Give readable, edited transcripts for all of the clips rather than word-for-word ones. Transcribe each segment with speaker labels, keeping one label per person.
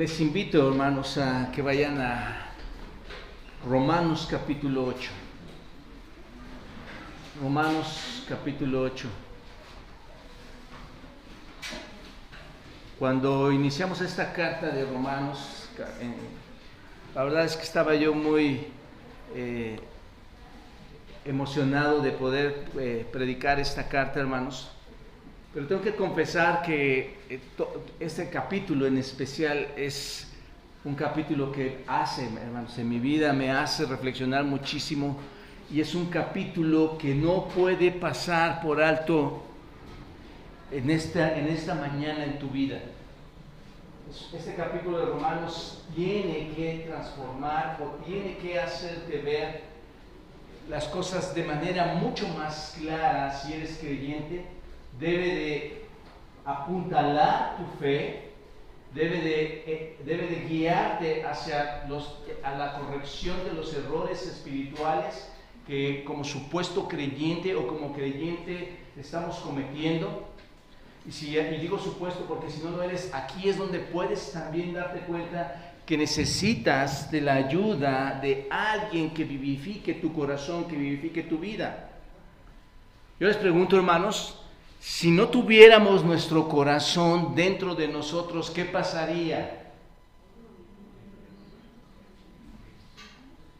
Speaker 1: Les invito, hermanos, a que vayan a Romanos capítulo 8. Romanos capítulo 8. Cuando iniciamos esta carta de Romanos, la verdad es que estaba yo muy emocionado de poder predicar esta carta, hermanos. Pero tengo que confesar que este capítulo en especial es un capítulo que hermanos, en mi vida me hace reflexionar muchísimo, y es un capítulo que no puede pasar por alto en esta mañana en tu vida. Este capítulo de Romanos tiene que transformar o tiene que hacerte ver las cosas de manera mucho más clara si eres creyente. Debe de apuntalar tu fe, debe de guiarte hacia a la corrección de los errores espirituales que como supuesto creyente o como creyente estamos cometiendo. Y digo supuesto porque si no lo eres, aquí es donde puedes también darte cuenta que necesitas de la ayuda de alguien que vivifique tu corazón, que vivifique tu vida. Yo les pregunto, hermanos, si no tuviéramos nuestro corazón dentro de nosotros, ¿qué pasaría?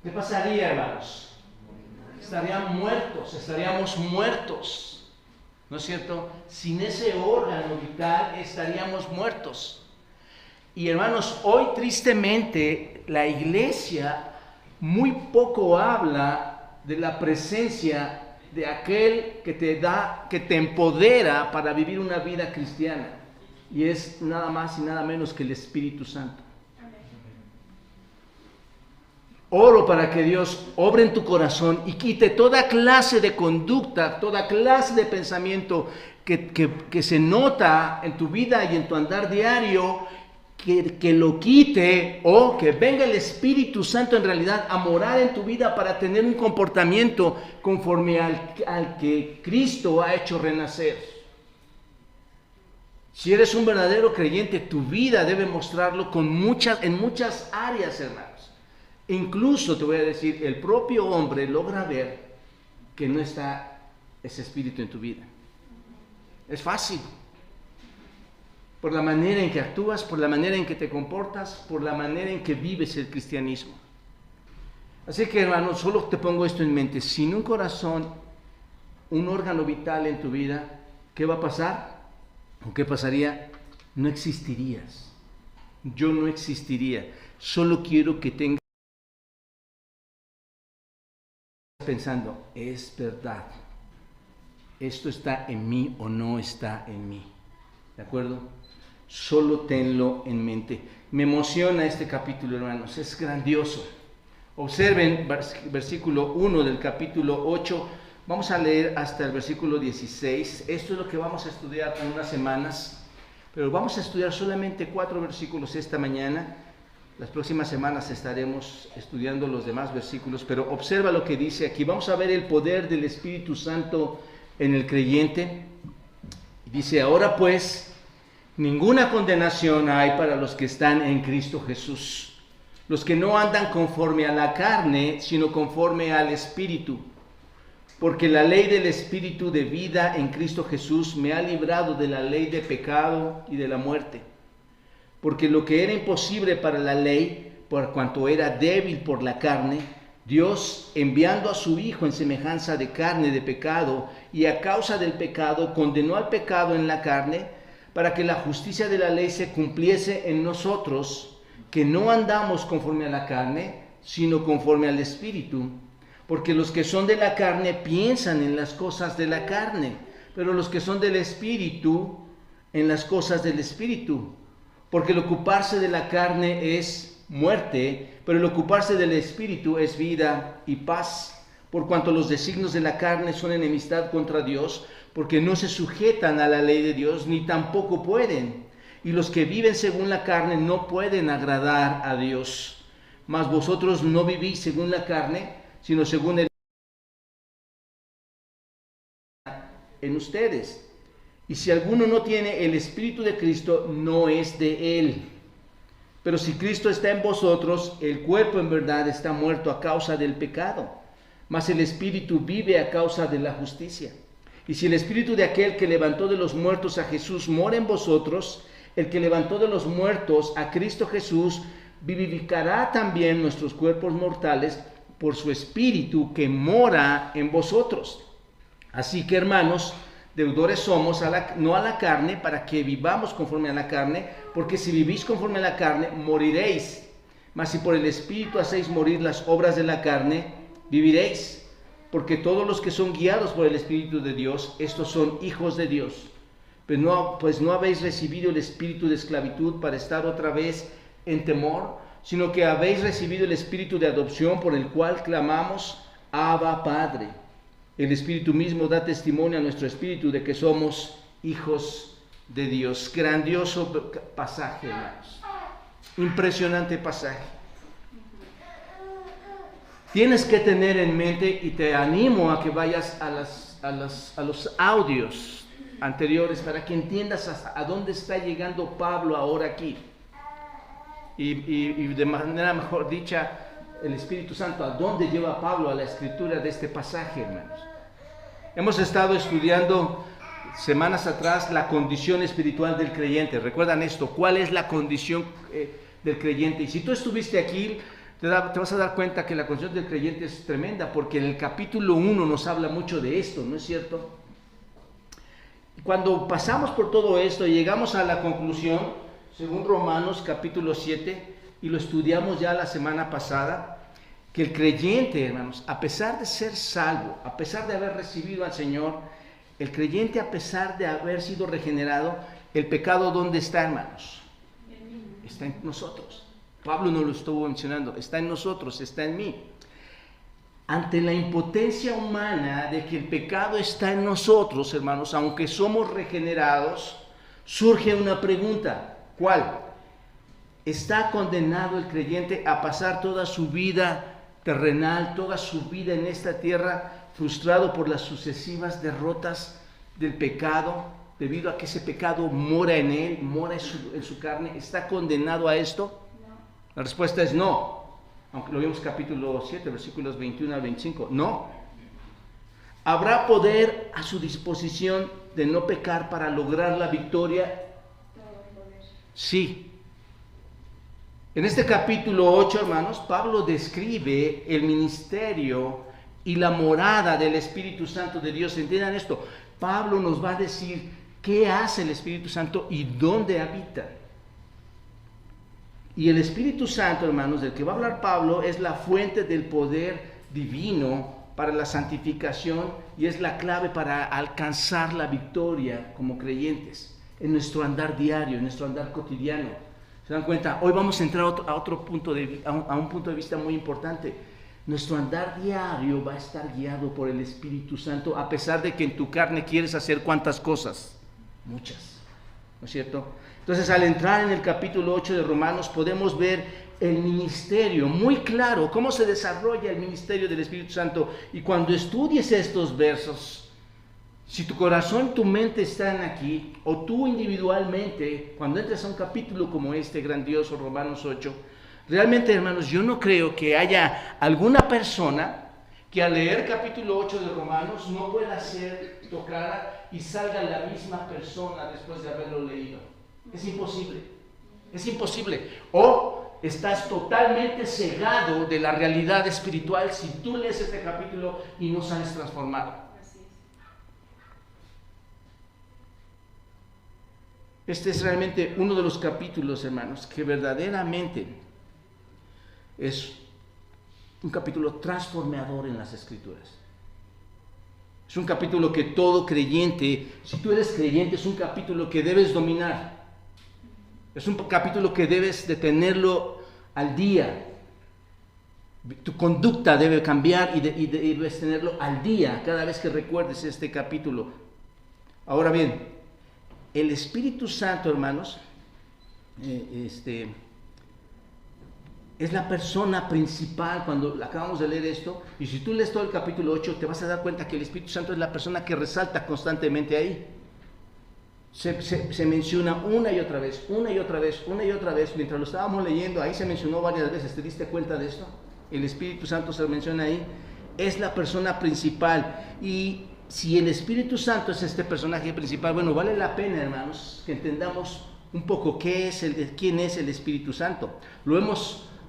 Speaker 1: ¿Qué pasaría, hermanos? Estaríamos muertos, ¿no es cierto? Sin ese órgano vital estaríamos muertos. Y hermanos, hoy tristemente la iglesia muy poco habla de la presencia de aquel que te empodera para vivir una vida cristiana, y es nada más y nada menos que el Espíritu Santo. Oro para que Dios obre en tu corazón y quite toda clase de conducta, toda clase de pensamiento que se nota en tu vida y en tu andar diario, que lo quite, o que venga el Espíritu Santo en realidad a morar en tu vida para tener un comportamiento conforme al que Cristo ha hecho renacer. Si eres un verdadero creyente, tu vida debe mostrarlo en muchas áreas, hermanos. Incluso te voy a decir, el propio hombre logra ver que no está ese espíritu en tu vida. Es fácil. Por la manera en que actúas, por la manera en que te comportas, por la manera en que vives el cristianismo. Así que, hermano, solo te pongo esto en mente. Sin un corazón, un órgano vital en tu vida, ¿qué va a pasar? ¿O qué pasaría? No existirías. Yo no existiría. Solo quiero que tengas pensando, es verdad. ¿Esto está en mí o no está en mí? ¿De acuerdo? Solo tenlo en mente. Me emociona este capítulo, hermanos, es grandioso. Observen versículo 1 del capítulo 8, vamos a leer hasta el versículo 16. Esto es lo que vamos a estudiar en unas semanas, pero vamos a estudiar solamente 4 versículos esta mañana. Las próximas semanas estaremos estudiando los demás versículos, pero observa lo que dice aquí. Vamos a ver el poder del Espíritu Santo en el creyente. Dice, ahora pues, ninguna condenación hay para los que están en Cristo Jesús, los que no andan conforme a la carne, sino conforme al Espíritu. Porque la ley del Espíritu de vida en Cristo Jesús me ha librado de la ley de pecado y de la muerte. Porque lo que era imposible para la ley, por cuanto era débil por la carne, Dios, enviando a su Hijo en semejanza de carne de pecado, y a causa del pecado, condenó al pecado en la carne, para que la justicia de la ley se cumpliese en nosotros, que no andamos conforme a la carne, sino conforme al Espíritu. Porque los que son de la carne piensan en las cosas de la carne, pero los que son del Espíritu, en las cosas del Espíritu. Porque el ocuparse de la carne es muerte, pero el ocuparse del Espíritu es vida y paz. Por cuanto los designios de la carne son enemistad contra Dios, porque no se sujetan a la ley de Dios, ni tampoco pueden. Y los que viven según la carne no pueden agradar a Dios. Mas vosotros no vivís según la carne, sino según el en ustedes. Y si alguno no tiene el Espíritu de Cristo, no es de él. Pero si Cristo está en vosotros, el cuerpo en verdad está muerto a causa del pecado, mas el espíritu vive a causa de la justicia. Y si el espíritu de aquel que levantó de los muertos a Jesús mora en vosotros, el que levantó de los muertos a Cristo Jesús vivificará también nuestros cuerpos mortales por su espíritu que mora en vosotros. Así que, hermanos, deudores somos no a la carne, para que vivamos conforme a la carne, porque si vivís conforme a la carne, moriréis. Mas si por el espíritu hacéis morir las obras de la carne, viviréis. Porque todos los que son guiados por el Espíritu de Dios, estos son hijos de Dios. Pues no habéis recibido el espíritu de esclavitud para estar otra vez en temor, sino que habéis recibido el espíritu de adopción por el cual clamamos, Abba, Padre. El Espíritu mismo da testimonio a nuestro espíritu de que somos hijos de Dios. Grandioso pasaje, hermanos. Impresionante pasaje. Tienes que tener en mente, y te animo a que vayas a los audios anteriores para que entiendas a dónde está llegando Pablo ahora aquí. Y de manera mejor dicha, el Espíritu Santo, ¿a dónde lleva Pablo a la escritura de este pasaje, hermanos? Hemos estado estudiando semanas atrás la condición espiritual del creyente. ¿Recuerdan esto? ¿Cuál es la condición del creyente? Y si tú estuviste aquí, te vas a dar cuenta que la condición del creyente es tremenda, porque en el capítulo 1 nos habla mucho de esto, ¿no es cierto? Cuando pasamos por todo esto y llegamos a la conclusión, según Romanos capítulo 7, y lo estudiamos ya la semana pasada, que el creyente, hermanos, a pesar de ser salvo, a pesar de haber recibido al Señor, el creyente, a pesar de haber sido regenerado, el pecado, ¿dónde está, hermanos? Está en nosotros. Pablo no lo estuvo mencionando, está en nosotros, está en mí. Ante la impotencia humana de que el pecado está en nosotros, hermanos, aunque somos regenerados, surge una pregunta. ¿Cuál? ¿Está condenado el creyente a pasar toda su vida terrenal, toda su vida en esta tierra, frustrado por las sucesivas derrotas del pecado, debido a que ese pecado mora en él, mora en su carne? ¿Está condenado a esto? La respuesta es no, aunque lo vimos capítulo 7, versículos 21 al 25, no. ¿Habrá poder a su disposición de no pecar para lograr la victoria? Sí. En este capítulo 8, hermanos, Pablo describe el ministerio y la morada del Espíritu Santo de Dios. Entiendan esto, Pablo nos va a decir qué hace el Espíritu Santo y dónde habita. Y el Espíritu Santo, hermanos, del que va a hablar Pablo, es la fuente del poder divino para la santificación y es la clave para alcanzar la victoria como creyentes en nuestro andar diario, en nuestro andar cotidiano. ¿Se dan cuenta? Hoy vamos a entrar a un punto de vista muy importante. Nuestro andar diario va a estar guiado por el Espíritu Santo, a pesar de que en tu carne quieres hacer ¿cuántas cosas? Muchas, ¿no es cierto? Entonces, al entrar en el capítulo 8 de Romanos, podemos ver el ministerio muy claro, cómo se desarrolla el ministerio del Espíritu Santo. Y cuando estudies estos versos, si tu corazón, tu mente están aquí, o tú individualmente, cuando entres a un capítulo como este grandioso, Romanos 8, realmente, hermanos, yo no creo que haya alguna persona que al leer capítulo 8 de Romanos no pueda ser tocada y salga la misma persona después de haberlo leído. Es imposible, es imposible. O estás totalmente cegado de la realidad espiritual si tú lees este capítulo y no sales transformado. Este es realmente uno de los capítulos, hermanos, que verdaderamente es un capítulo transformador en las Escrituras. Es un capítulo que todo creyente, si tú eres creyente, es un capítulo que debes dominar. Es un capítulo que debes de tenerlo al día. Tu conducta debe cambiar y debes tenerlo al día cada vez que recuerdes este capítulo. Ahora bien, el Espíritu Santo, hermanos, es la persona principal cuando acabamos de leer esto. Y si tú lees todo el capítulo 8, te vas a dar cuenta que el Espíritu Santo es la persona que resalta constantemente ahí. se menciona una y otra vez, mientras lo estábamos leyendo, ahí se mencionó varias veces. ¿Te diste cuenta de esto? El Espíritu Santo se menciona ahí, es la persona principal. Y si el Espíritu Santo es este personaje principal, bueno, vale la pena, hermanos, que entendamos un poco quién es el Espíritu Santo.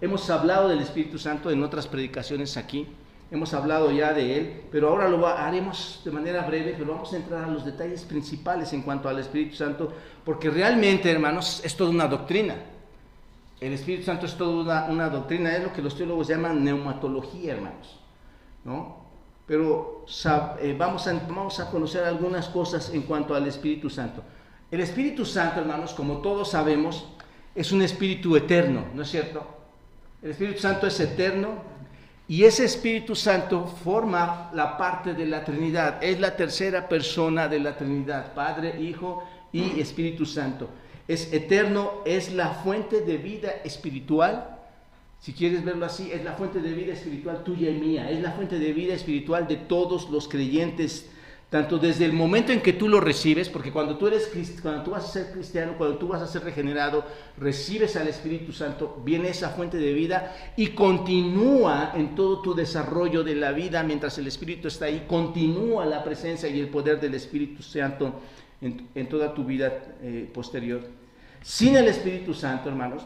Speaker 1: Hemos hablado del Espíritu Santo en otras predicaciones aquí, hemos hablado ya de él, pero ahora haremos de manera breve, pero vamos a entrar a los detalles principales en cuanto al Espíritu Santo, porque realmente, hermanos, es toda una doctrina. El Espíritu Santo es toda una doctrina, es lo que los teólogos llaman neumatología, hermanos, ¿no? Pero vamos a conocer algunas cosas en cuanto al Espíritu Santo. El Espíritu Santo, hermanos, como todos sabemos, es un espíritu eterno, ¿no es cierto? El Espíritu Santo es eterno. Y ese Espíritu Santo forma la parte de la Trinidad, es la tercera persona de la Trinidad, Padre, Hijo y Espíritu Santo. Es eterno, es la fuente de vida espiritual, si quieres verlo así, es la fuente de vida espiritual tuya y mía, es la fuente de vida espiritual de todos los creyentes, tanto desde el momento en que tú lo recibes, porque cuando tú vas a ser cristiano, cuando tú vas a ser regenerado, recibes al Espíritu Santo, viene esa fuente de vida y continúa en todo tu desarrollo de la vida. Mientras el Espíritu está ahí, continúa la presencia y el poder del Espíritu Santo en toda tu vida posterior. Sin el Espíritu Santo, hermanos,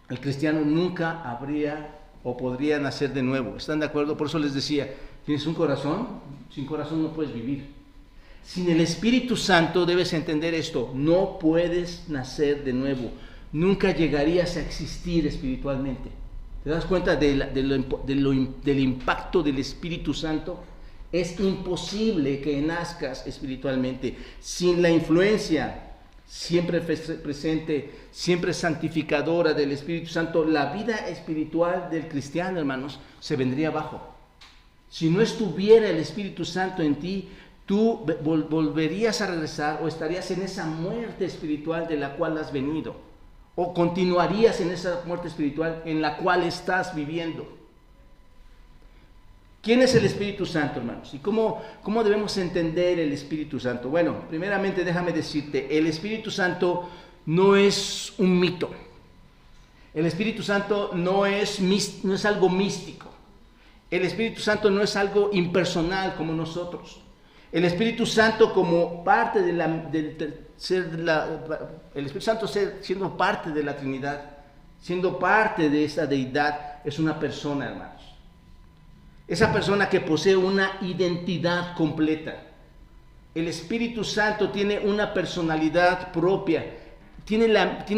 Speaker 1: el cristiano nunca habría o podría nacer de nuevo. ¿Están de acuerdo? Por eso les decía, ¿tienes un corazón? Sin corazón no puedes vivir. Sin el Espíritu Santo debes entender esto, no puedes nacer de nuevo, nunca llegarías a existir espiritualmente. ¿Te das cuenta del impacto del Espíritu Santo? Es imposible que nazcas espiritualmente sin la influencia siempre presente, siempre santificadora del Espíritu Santo. La vida espiritual del cristiano, hermanos, se vendría abajo. Si no estuviera el Espíritu Santo en ti, tú volverías a regresar o estarías en esa muerte espiritual de la cual has venido, o continuarías en esa muerte espiritual en la cual estás viviendo. ¿Quién es el Espíritu Santo, hermanos? ¿Y cómo debemos entender el Espíritu Santo? Bueno, primeramente déjame decirte, el Espíritu Santo no es un mito. El Espíritu Santo no es algo místico. El Espíritu Santo no es algo impersonal como nosotros. El Espíritu Santo como parte el Espíritu Santo siendo parte de la Trinidad, siendo parte de esa deidad, es una persona, hermanos. Esa persona que posee una identidad completa. El Espíritu Santo tiene una personalidad propia, tiene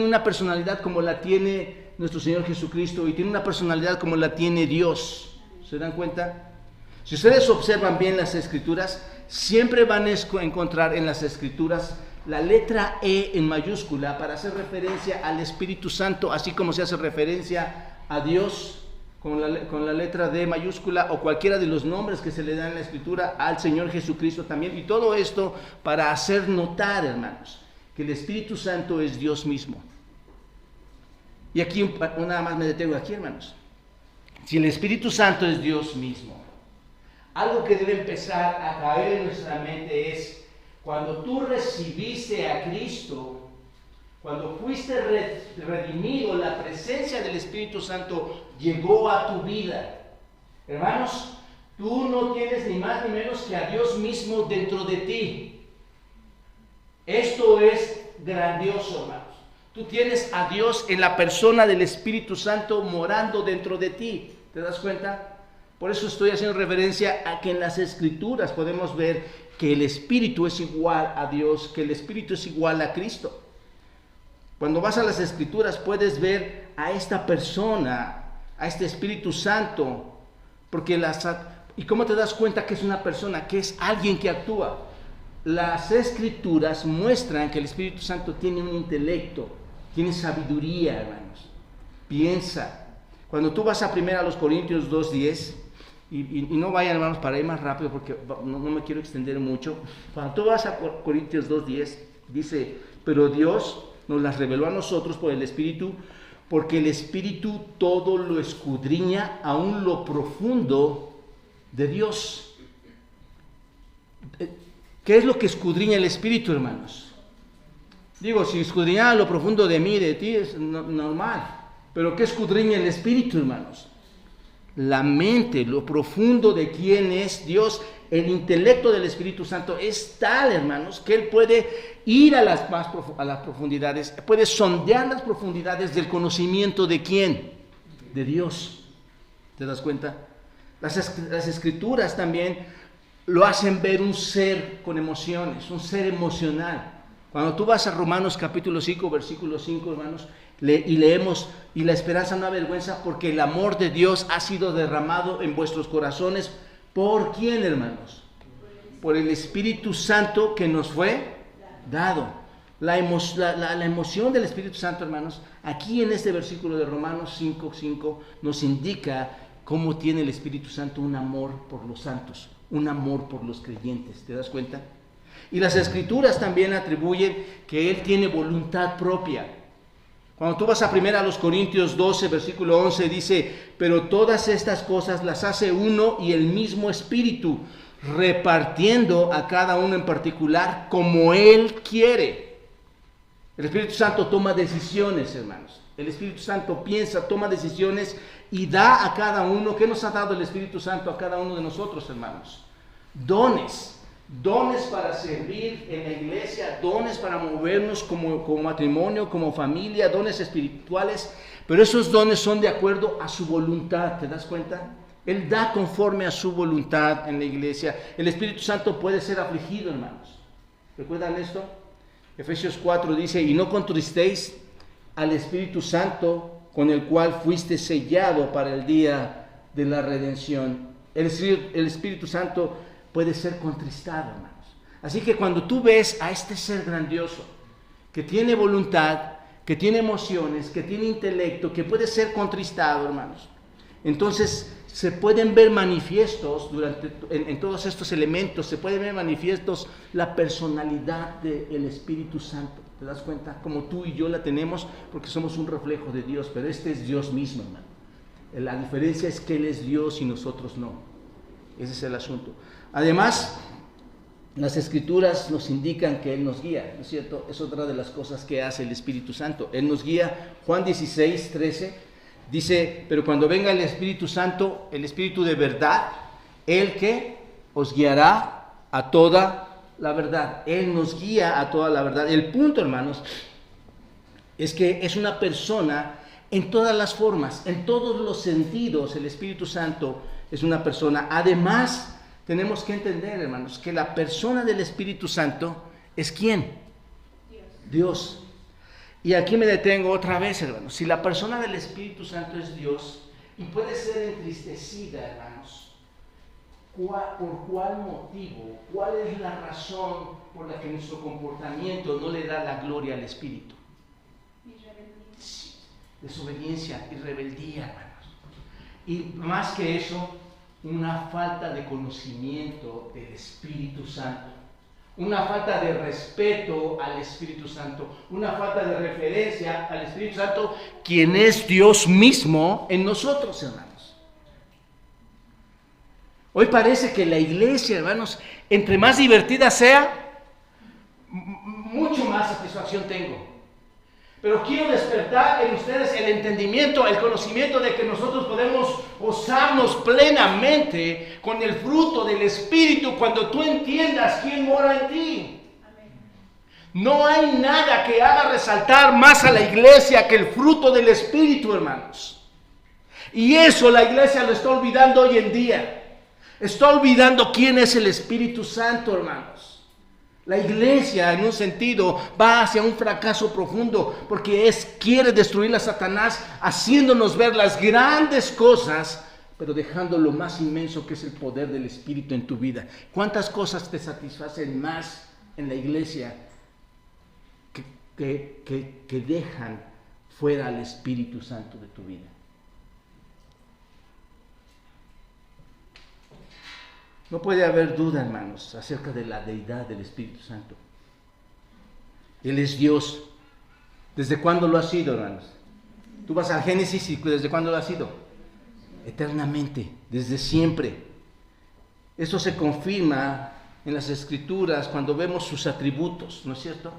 Speaker 1: una personalidad como la tiene nuestro Señor Jesucristo y tiene una personalidad como la tiene Dios. ¿Se dan cuenta? Si ustedes observan bien las Escrituras, siempre van a encontrar en las Escrituras la letra E en mayúscula para hacer referencia al Espíritu Santo, así como se hace referencia a Dios con la letra D mayúscula, o cualquiera de los nombres que se le dan en la Escritura, al Señor Jesucristo también. Y todo esto para hacer notar, hermanos, que el Espíritu Santo es Dios mismo. Y aquí nada más me detengo aquí, hermanos. Si el Espíritu Santo es Dios mismo, algo que debe empezar a caer en nuestra mente es, cuando tú recibiste a Cristo, cuando fuiste redimido, la presencia del Espíritu Santo llegó a tu vida. Hermanos, tú no tienes ni más ni menos que a Dios mismo dentro de ti. Esto es grandioso, hermanos. Tú tienes a Dios en la persona del Espíritu Santo morando dentro de ti. ¿Te das cuenta? Por eso estoy haciendo referencia a que en las Escrituras podemos ver que el Espíritu es igual a Dios, que el Espíritu es igual a Cristo. Cuando vas a las Escrituras puedes ver a esta persona, a este Espíritu Santo, ¿y cómo te das cuenta que es una persona, que es alguien que actúa? Las Escrituras muestran que el Espíritu Santo tiene un intelecto, tiene sabiduría, hermanos, piensa. Cuando tú vas a 1 Corintios 2:10, y no vayan, hermanos, para ir más rápido porque no me quiero extender mucho. Cuando tú vas a Corintios 2:10, dice, pero Dios nos las reveló a nosotros por el Espíritu, porque el Espíritu todo lo escudriña, aún lo profundo de Dios. ¿Qué es lo que escudriña el Espíritu, hermanos? Digo, si escudriñara lo profundo de mí, de ti, es normal. Pero ¿qué escudriña el Espíritu, hermanos? La mente, lo profundo de quién es Dios. El intelecto del Espíritu Santo es tal, hermanos, que Él puede ir a las profundidades, puede sondear las profundidades del conocimiento de quién, de Dios. ¿Te das cuenta? Las Escrituras también lo hacen ver un ser con emociones, un ser emocional. Cuando tú vas a Romanos capítulo 5, versículo 5, hermanos, y leemos, y la esperanza no avergüenza, porque el amor de Dios ha sido derramado en vuestros corazones. ¿Por quién, hermanos? Por el Espíritu Santo que nos fue dado. La emoción del Espíritu Santo, hermanos, aquí en este versículo de Romanos 5:5 nos indica cómo tiene el Espíritu Santo un amor por los santos, un amor por los creyentes. ¿Te das cuenta? Y las Escrituras también atribuyen que Él tiene voluntad propia. Cuando tú vas a 1 Corintios 12, versículo 11, dice, pero todas estas cosas las hace uno y el mismo Espíritu, repartiendo a cada uno en particular como Él quiere. El Espíritu Santo toma decisiones, hermanos. El Espíritu Santo piensa, toma decisiones y da a cada uno. ¿Qué nos ha dado el Espíritu Santo a cada uno de nosotros, hermanos? Dones para servir en la iglesia, dones para movernos como matrimonio, como familia, dones espirituales, pero esos dones son de acuerdo a su voluntad. ¿Te das cuenta? Él da conforme a su voluntad en la iglesia. El Espíritu Santo puede ser afligido, hermanos. ¿Recuerdan esto? Efesios 4 dice, y no contristéis al Espíritu Santo, con el cual fuiste sellado para el día de la redención. El Espíritu Santo puede ser contristado, hermanos. Así que cuando tú ves a este ser grandioso, que tiene voluntad, que tiene emociones, que tiene intelecto, que puede ser contristado, hermanos, entonces se pueden ver manifiestos en todos estos elementos, se pueden ver manifiestos la personalidad del Espíritu Santo. ¿Te das cuenta? Como tú y yo la tenemos, porque somos un reflejo de Dios, pero este es Dios mismo, hermano. La diferencia es que Él es Dios y nosotros no. Ese es el asunto. Además, las Escrituras nos indican que Él nos guía, ¿no es cierto? Es otra de las cosas que hace el Espíritu Santo. Él nos guía. Juan 16, 13, dice, pero cuando venga el Espíritu Santo, el Espíritu de verdad, Él que os guiará a toda la verdad. Él nos guía a toda la verdad. El punto, hermanos, es que es una persona en todas las formas, en todos los sentidos. El Espíritu Santo es una persona. Además, tenemos que entender, hermanos, que la persona del Espíritu Santo es ¿quién? Dios. Y aquí me detengo otra vez, hermanos. Si la persona del Espíritu Santo es Dios y puede ser entristecida, hermanos, ¿por cuál motivo? ¿Cuál es la razón por la que nuestro comportamiento no le da la gloria al Espíritu? Desobediencia y rebeldía, hermanos. Y más que eso, una falta de conocimiento del Espíritu Santo, una falta de respeto al Espíritu Santo, una falta de referencia al Espíritu Santo, quien es Dios mismo en nosotros, hermanos. Hoy parece que la iglesia, hermanos, entre más divertida sea, mucho más satisfacción tengo. Pero quiero despertar en ustedes el entendimiento, el conocimiento de que nosotros podemos gozarnos plenamente con el fruto del Espíritu cuando tú entiendas quién mora en ti. Amén. No hay nada que haga resaltar más a la iglesia que el fruto del Espíritu, hermanos. Y eso la iglesia lo está olvidando hoy en día. Está olvidando quién es el Espíritu Santo, hermanos. La iglesia, en un sentido, va hacia un fracaso profundo porque quiere destruir a Satanás, haciéndonos ver las grandes cosas, pero dejando lo más inmenso que es el poder del Espíritu en tu vida. ¿Cuántas cosas te satisfacen más en la iglesia que dejan fuera al Espíritu Santo de tu vida? No puede haber duda, hermanos, acerca de la deidad del Espíritu Santo. Él es Dios. ¿Desde cuándo lo ha sido, hermanos? Tú vas al Génesis y ¿desde cuándo lo ha sido? Eternamente, desde siempre. Esto se confirma en las Escrituras cuando vemos sus atributos, ¿no es cierto?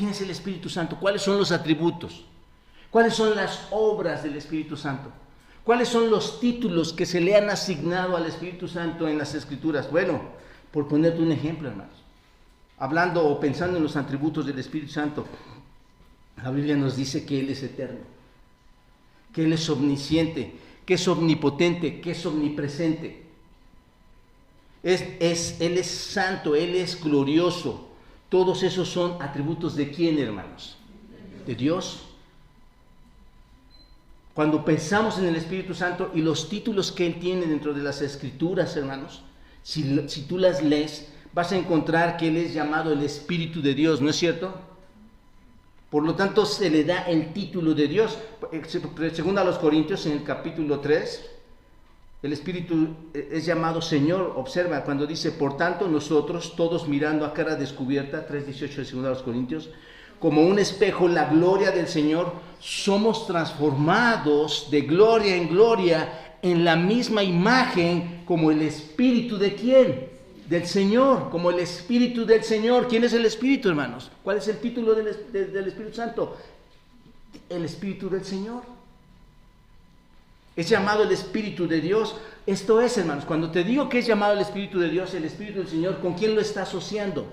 Speaker 1: ¿Quién es el Espíritu Santo? ¿Cuáles son los atributos? ¿Cuáles son las obras del Espíritu Santo? ¿Cuáles son los títulos que se le han asignado al Espíritu Santo en las Escrituras? Bueno, por ponerte un ejemplo, hermanos, hablando o pensando en los atributos del Espíritu Santo, la Biblia nos dice que Él es eterno, que Él es omnisciente, que es omnipotente, que es omnipresente. Él es santo, Él es glorioso. Todos esos son atributos ¿de quién, hermanos? De Dios. Cuando pensamos en el Espíritu Santo y los títulos que Él tiene dentro de las Escrituras, hermanos, si tú las lees, vas a encontrar que Él es llamado el Espíritu de Dios, ¿no es cierto? Por lo tanto, se le da el título de Dios. Según a los Corintios, en el capítulo 3, el Espíritu es llamado Señor. Observa cuando dice, por tanto, nosotros, todos mirando a cara descubierta, 3:18 de según a los Corintios, como un espejo, la gloria del Señor, somos transformados de gloria en gloria en la misma imagen como el Espíritu ¿de quién? Del Señor, como el Espíritu del Señor. ¿Quién es el Espíritu, hermanos? ¿Cuál es el título del Espíritu Santo? El Espíritu del Señor. Es llamado el Espíritu de Dios. Esto es, hermanos, cuando te digo que es llamado el Espíritu de Dios, el Espíritu del Señor, ¿con quién lo está asociando?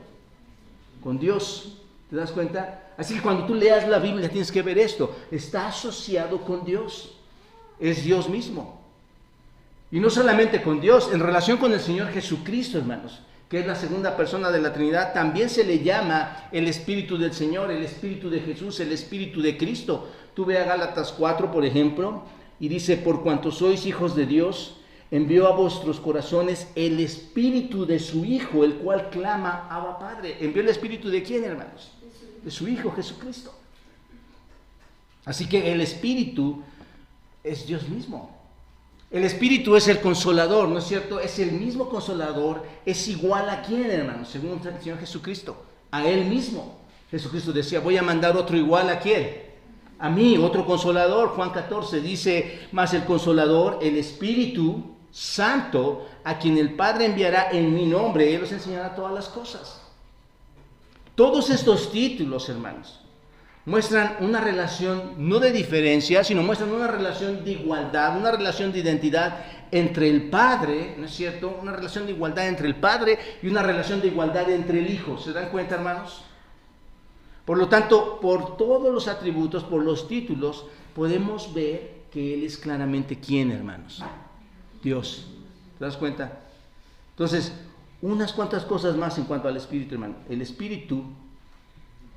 Speaker 1: Con Dios. ¿Te das cuenta? Así que cuando tú leas la Biblia tienes que ver esto. Está asociado con Dios. Es Dios mismo. Y no solamente con Dios, en relación con el Señor Jesucristo, hermanos, que es la segunda persona de la Trinidad, también se le llama el Espíritu del Señor, el Espíritu de Jesús, el Espíritu de Cristo. Tú ve a Gálatas 4, por ejemplo, y dice, por cuanto sois hijos de Dios, envió a vuestros corazones el Espíritu de su Hijo, el cual clama, Abba Padre. ¿Envió el Espíritu de quién, hermanos? De su Hijo Jesucristo. Así que el Espíritu es Dios mismo. El Espíritu es el Consolador, ¿no es cierto? Es el mismo Consolador, es igual a quién, hermanos, según el Señor Jesucristo, a Él mismo. Jesucristo decía, voy a mandar otro igual a quién, a mí, otro Consolador. Juan 14 dice, más el Consolador, el Espíritu Santo, a quien el Padre enviará en mi nombre, Él os enseñará todas las cosas. Todos estos títulos, hermanos, muestran una relación no de diferencia, sino muestran una relación de igualdad, una relación de identidad entre el Padre, ¿no es cierto? Una relación de igualdad entre el Padre y una relación de igualdad entre el Hijo. ¿Se dan cuenta, hermanos? Por lo tanto, por todos los atributos, por los títulos, podemos ver que Él es claramente ¿quién, hermanos? Dios. ¿Te das cuenta? Entonces, unas cuantas cosas más en cuanto al Espíritu, hermano. El Espíritu,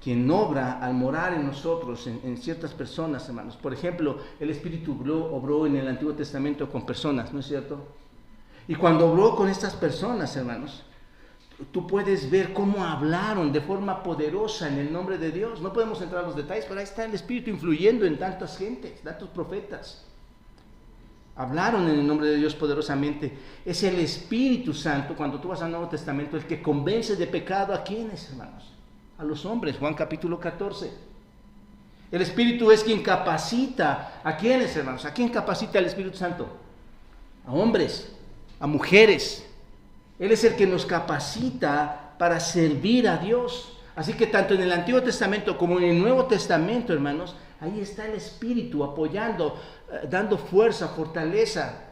Speaker 1: quien obra al morar en nosotros, en ciertas personas, hermanos. Por ejemplo, el Espíritu obró en el Antiguo Testamento con personas, ¿no es cierto? Y cuando obró con estas personas, hermanos, tú puedes ver cómo hablaron de forma poderosa en el nombre de Dios. No podemos entrar a los detalles, pero ahí está el Espíritu influyendo en tantas gentes, tantos profetas. Hablaron en el nombre de Dios poderosamente. Es el Espíritu Santo, cuando tú vas al Nuevo Testamento, el que convence de pecado a quienes, hermanos, a los hombres. Juan capítulo 14. El Espíritu es quien capacita a quienes, hermanos. ¿A quién capacita el Espíritu Santo? A hombres, a mujeres. Él es el que nos capacita para servir a Dios. Así que tanto en el Antiguo Testamento como en el Nuevo Testamento, hermanos, ahí está el Espíritu apoyando, dando fuerza, fortaleza.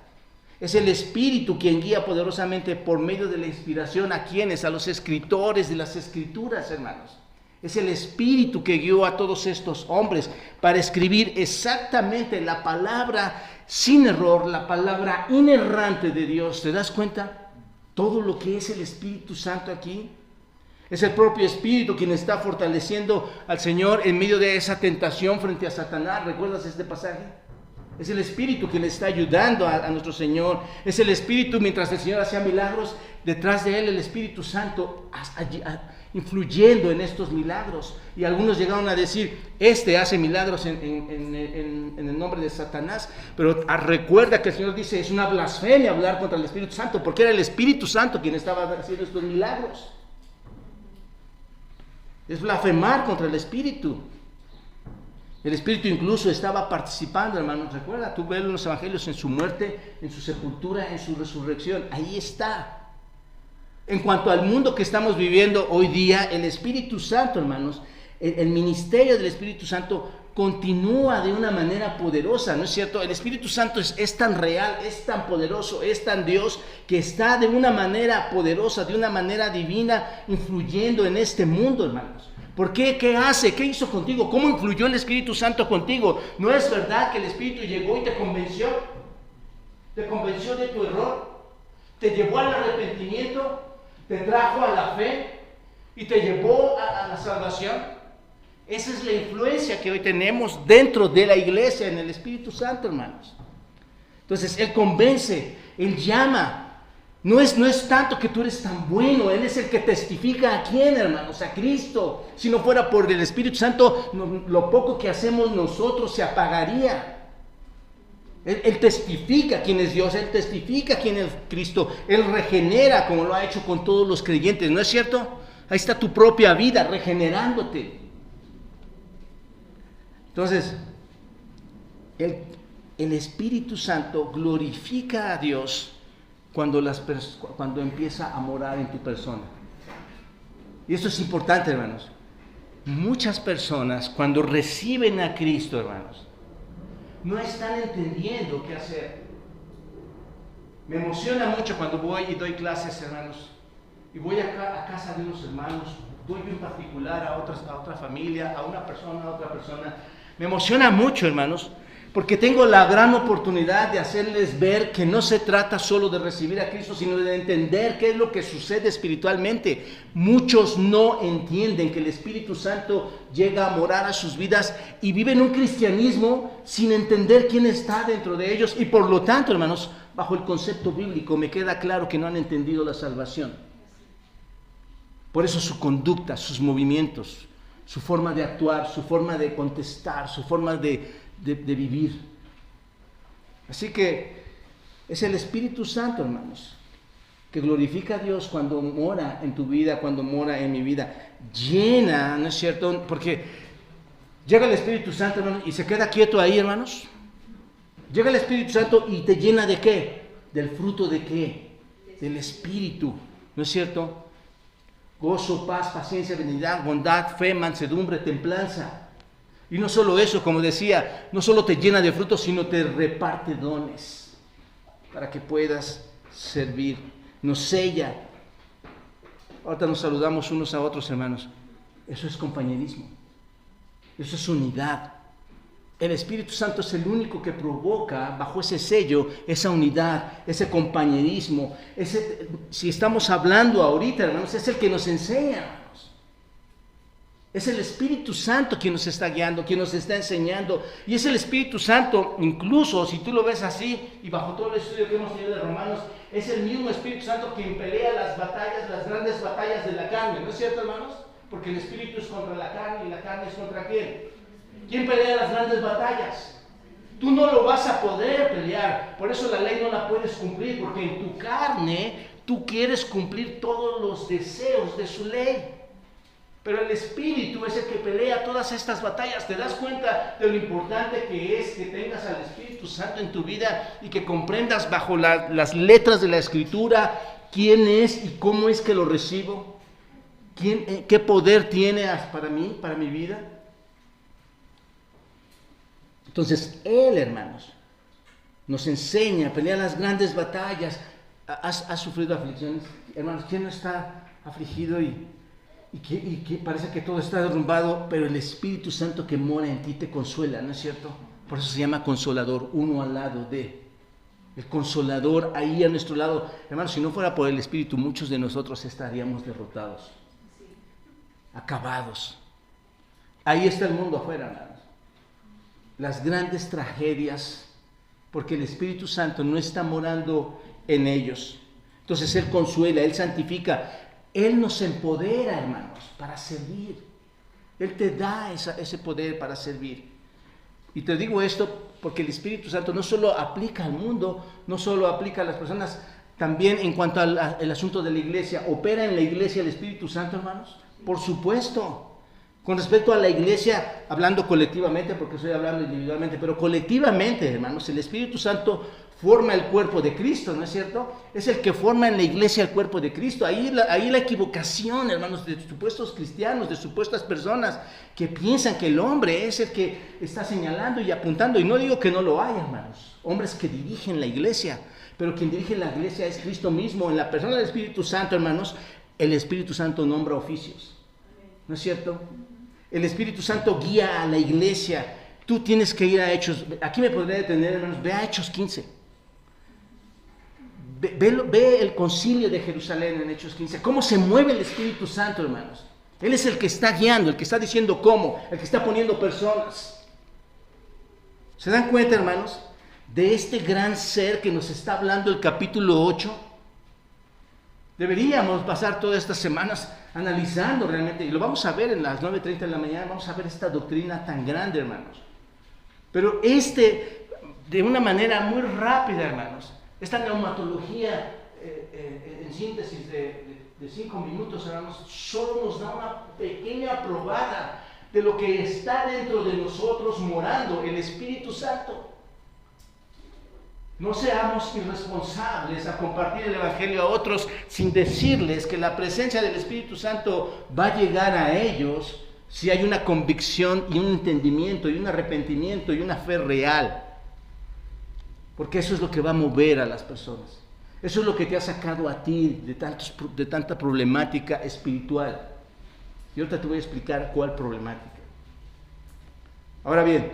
Speaker 1: Es el Espíritu quien guía poderosamente por medio de la inspiración a quienes, a los escritores de las Escrituras, hermanos. Es el Espíritu que guió a todos estos hombres para escribir exactamente la palabra sin error, la palabra inerrante de Dios. ¿Te das cuenta? Todo lo que es el Espíritu Santo aquí. Es el propio Espíritu quien está fortaleciendo al Señor en medio de esa tentación frente a Satanás. ¿Recuerdas este pasaje? Es el Espíritu quien le está ayudando a nuestro Señor. Es el Espíritu, mientras el Señor hacía milagros, detrás de él el Espíritu Santo influyendo en estos milagros. Y algunos llegaron a decir, hace milagros en el nombre de Satanás. Pero recuerda que el Señor dice, es una blasfemia hablar contra el Espíritu Santo, porque era el Espíritu Santo quien estaba haciendo estos milagros. Es blasfemar contra el Espíritu. El Espíritu incluso estaba participando, hermanos. Recuerda, tú ves en los evangelios en su muerte, en su sepultura, en su resurrección. Ahí está. En cuanto al mundo que estamos viviendo hoy día, el Espíritu Santo, hermanos, el ministerio del Espíritu Santo continúa de una manera poderosa, ¿no es cierto? El Espíritu Santo es tan real, es tan poderoso, es tan Dios, que está de una manera poderosa, de una manera divina, influyendo en este mundo, hermanos. ¿Por qué? ¿Qué hace? ¿Qué hizo contigo? ¿Cómo influyó el Espíritu Santo contigo? ¿No es verdad que el Espíritu llegó y te convenció? ¿Te convenció de tu error? ¿Te llevó al arrepentimiento? ¿Te trajo a la fe? ¿Y te llevó a la salvación? Esa es la influencia que hoy tenemos dentro de la iglesia en el Espíritu Santo, hermanos. Entonces, Él convence, Él llama. No es tanto que tú eres tan bueno, Él es el que testifica a quién, hermanos, a Cristo. Si no fuera por el Espíritu Santo, lo poco que hacemos nosotros se apagaría. Él testifica quién es Dios, Él testifica quién es Cristo, Él regenera como lo ha hecho con todos los creyentes, ¿no es cierto? Ahí está tu propia vida regenerándote. Entonces, el Espíritu Santo glorifica a Dios cuando empieza a morar en tu persona. Y esto es importante, hermanos. Muchas personas, cuando reciben a Cristo, hermanos, no están entendiendo qué hacer. Me emociona mucho cuando voy y doy clases, hermanos, y voy a casa de unos hermanos, doy en particular a otra familia, a una persona, a otra persona. Me emociona mucho, hermanos, porque tengo la gran oportunidad de hacerles ver que no se trata solo de recibir a Cristo, sino de entender qué es lo que sucede espiritualmente. Muchos no entienden que el Espíritu Santo llega a morar a sus vidas y viven un cristianismo sin entender quién está dentro de ellos. Y por lo tanto, hermanos, bajo el concepto bíblico me queda claro que no han entendido la salvación. Por eso su conducta, sus movimientos, su forma de actuar, su forma de contestar, su forma de vivir. Así que es el Espíritu Santo, hermanos, que glorifica a Dios cuando mora en tu vida, cuando mora en mi vida. Llena, ¿no es cierto? Porque llega el Espíritu Santo, hermanos, y se queda quieto ahí, hermanos. Llega el Espíritu Santo y te llena ¿de qué? ¿Del fruto de qué? Del Espíritu, ¿no es cierto? Gozo, paz, paciencia, benignidad, bondad, fe, mansedumbre, templanza. Y no solo eso, como decía, no solo te llena de frutos, sino te reparte dones para que puedas servir. Nos sella. Ahorita nos saludamos unos a otros, hermanos. Eso es compañerismo. Eso es unidad. El Espíritu Santo es el único que provoca bajo ese sello esa unidad, ese compañerismo. Si estamos hablando ahorita, hermanos, es el que nos enseña, hermanos. Es el Espíritu Santo quien nos está guiando, quien nos está enseñando. Y es el Espíritu Santo, incluso si tú lo ves así, y bajo todo el estudio que hemos tenido de Romanos, es el mismo Espíritu Santo quien pelea las batallas, las grandes batallas de la carne. ¿No es cierto, hermanos? Porque el Espíritu es contra la carne y la carne es contra ¿quién? ¿Quién pelea las grandes batallas? Tú no lo vas a poder pelear. Por eso la ley no la puedes cumplir, porque en tu carne tú quieres cumplir todos los deseos de su ley. Pero el Espíritu es el que pelea todas estas batallas. ¿Te das cuenta de lo importante que es que tengas al Espíritu Santo en tu vida y que comprendas bajo las letras de la Escritura quién es y cómo es que lo recibo? ¿Qué poder tiene para mí, para mi vida? Entonces, Él, hermanos, nos enseña a pelear las grandes batallas. ¿Has sufrido aflicciones? Hermanos, ¿quién no está afligido y que parece que todo está derrumbado? Pero el Espíritu Santo que mora en ti te consuela, ¿no es cierto? Por eso se llama Consolador, uno al lado de. El Consolador ahí a nuestro lado. Hermanos, si no fuera por el Espíritu, muchos de nosotros estaríamos derrotados, acabados. Ahí está el mundo afuera, hermanos. Las grandes tragedias, porque el Espíritu Santo no está morando en ellos. Entonces Él consuela, Él santifica, Él nos empodera, hermanos, para servir. Él te da ese poder para servir. Y te digo esto porque el Espíritu Santo no solo aplica al mundo, no solo aplica a las personas, también en cuanto al asunto de la iglesia. ¿Opera en la iglesia el Espíritu Santo, hermanos? Por supuesto. Con respecto a la iglesia, hablando colectivamente, porque estoy hablando individualmente, pero colectivamente, hermanos, el Espíritu Santo forma el cuerpo de Cristo, ¿no es cierto? Es el que forma en la iglesia el cuerpo de Cristo. Ahí la equivocación, hermanos, de supuestos cristianos, de supuestas personas que piensan que el hombre es el que está señalando y apuntando. Y no digo que no lo haya, hermanos. Hombres que dirigen la iglesia, pero quien dirige la iglesia es Cristo mismo. En la persona del Espíritu Santo, hermanos, el Espíritu Santo nombra oficios, ¿no es cierto? El Espíritu Santo guía a la iglesia. Tú tienes que ir a Hechos. Aquí me podría detener, hermanos. Ve a Hechos 15. Ve el concilio de Jerusalén en Hechos 15. Cómo se mueve el Espíritu Santo, hermanos. Él es el que está guiando, el que está diciendo cómo, el que está poniendo personas. ¿Se dan cuenta, hermanos, de este gran ser que nos está hablando el capítulo 8? Deberíamos pasar todas estas semanas analizando realmente, y lo vamos a ver en las 9:30 de la mañana, vamos a ver esta doctrina tan grande, hermanos. Pero de una manera muy rápida, hermanos, esta neumatología en síntesis de 5 minutos, hermanos, solo nos da una pequeña probada de lo que está dentro de nosotros morando, el Espíritu Santo. No seamos irresponsables a compartir el Evangelio a otros sin decirles que la presencia del Espíritu Santo va a llegar a ellos si hay una convicción y un entendimiento y un arrepentimiento y una fe real. Porque eso es lo que va a mover a las personas. Eso es lo que te ha sacado a ti de tanta problemática espiritual. Y ahorita te voy a explicar cuál problemática. Ahora bien,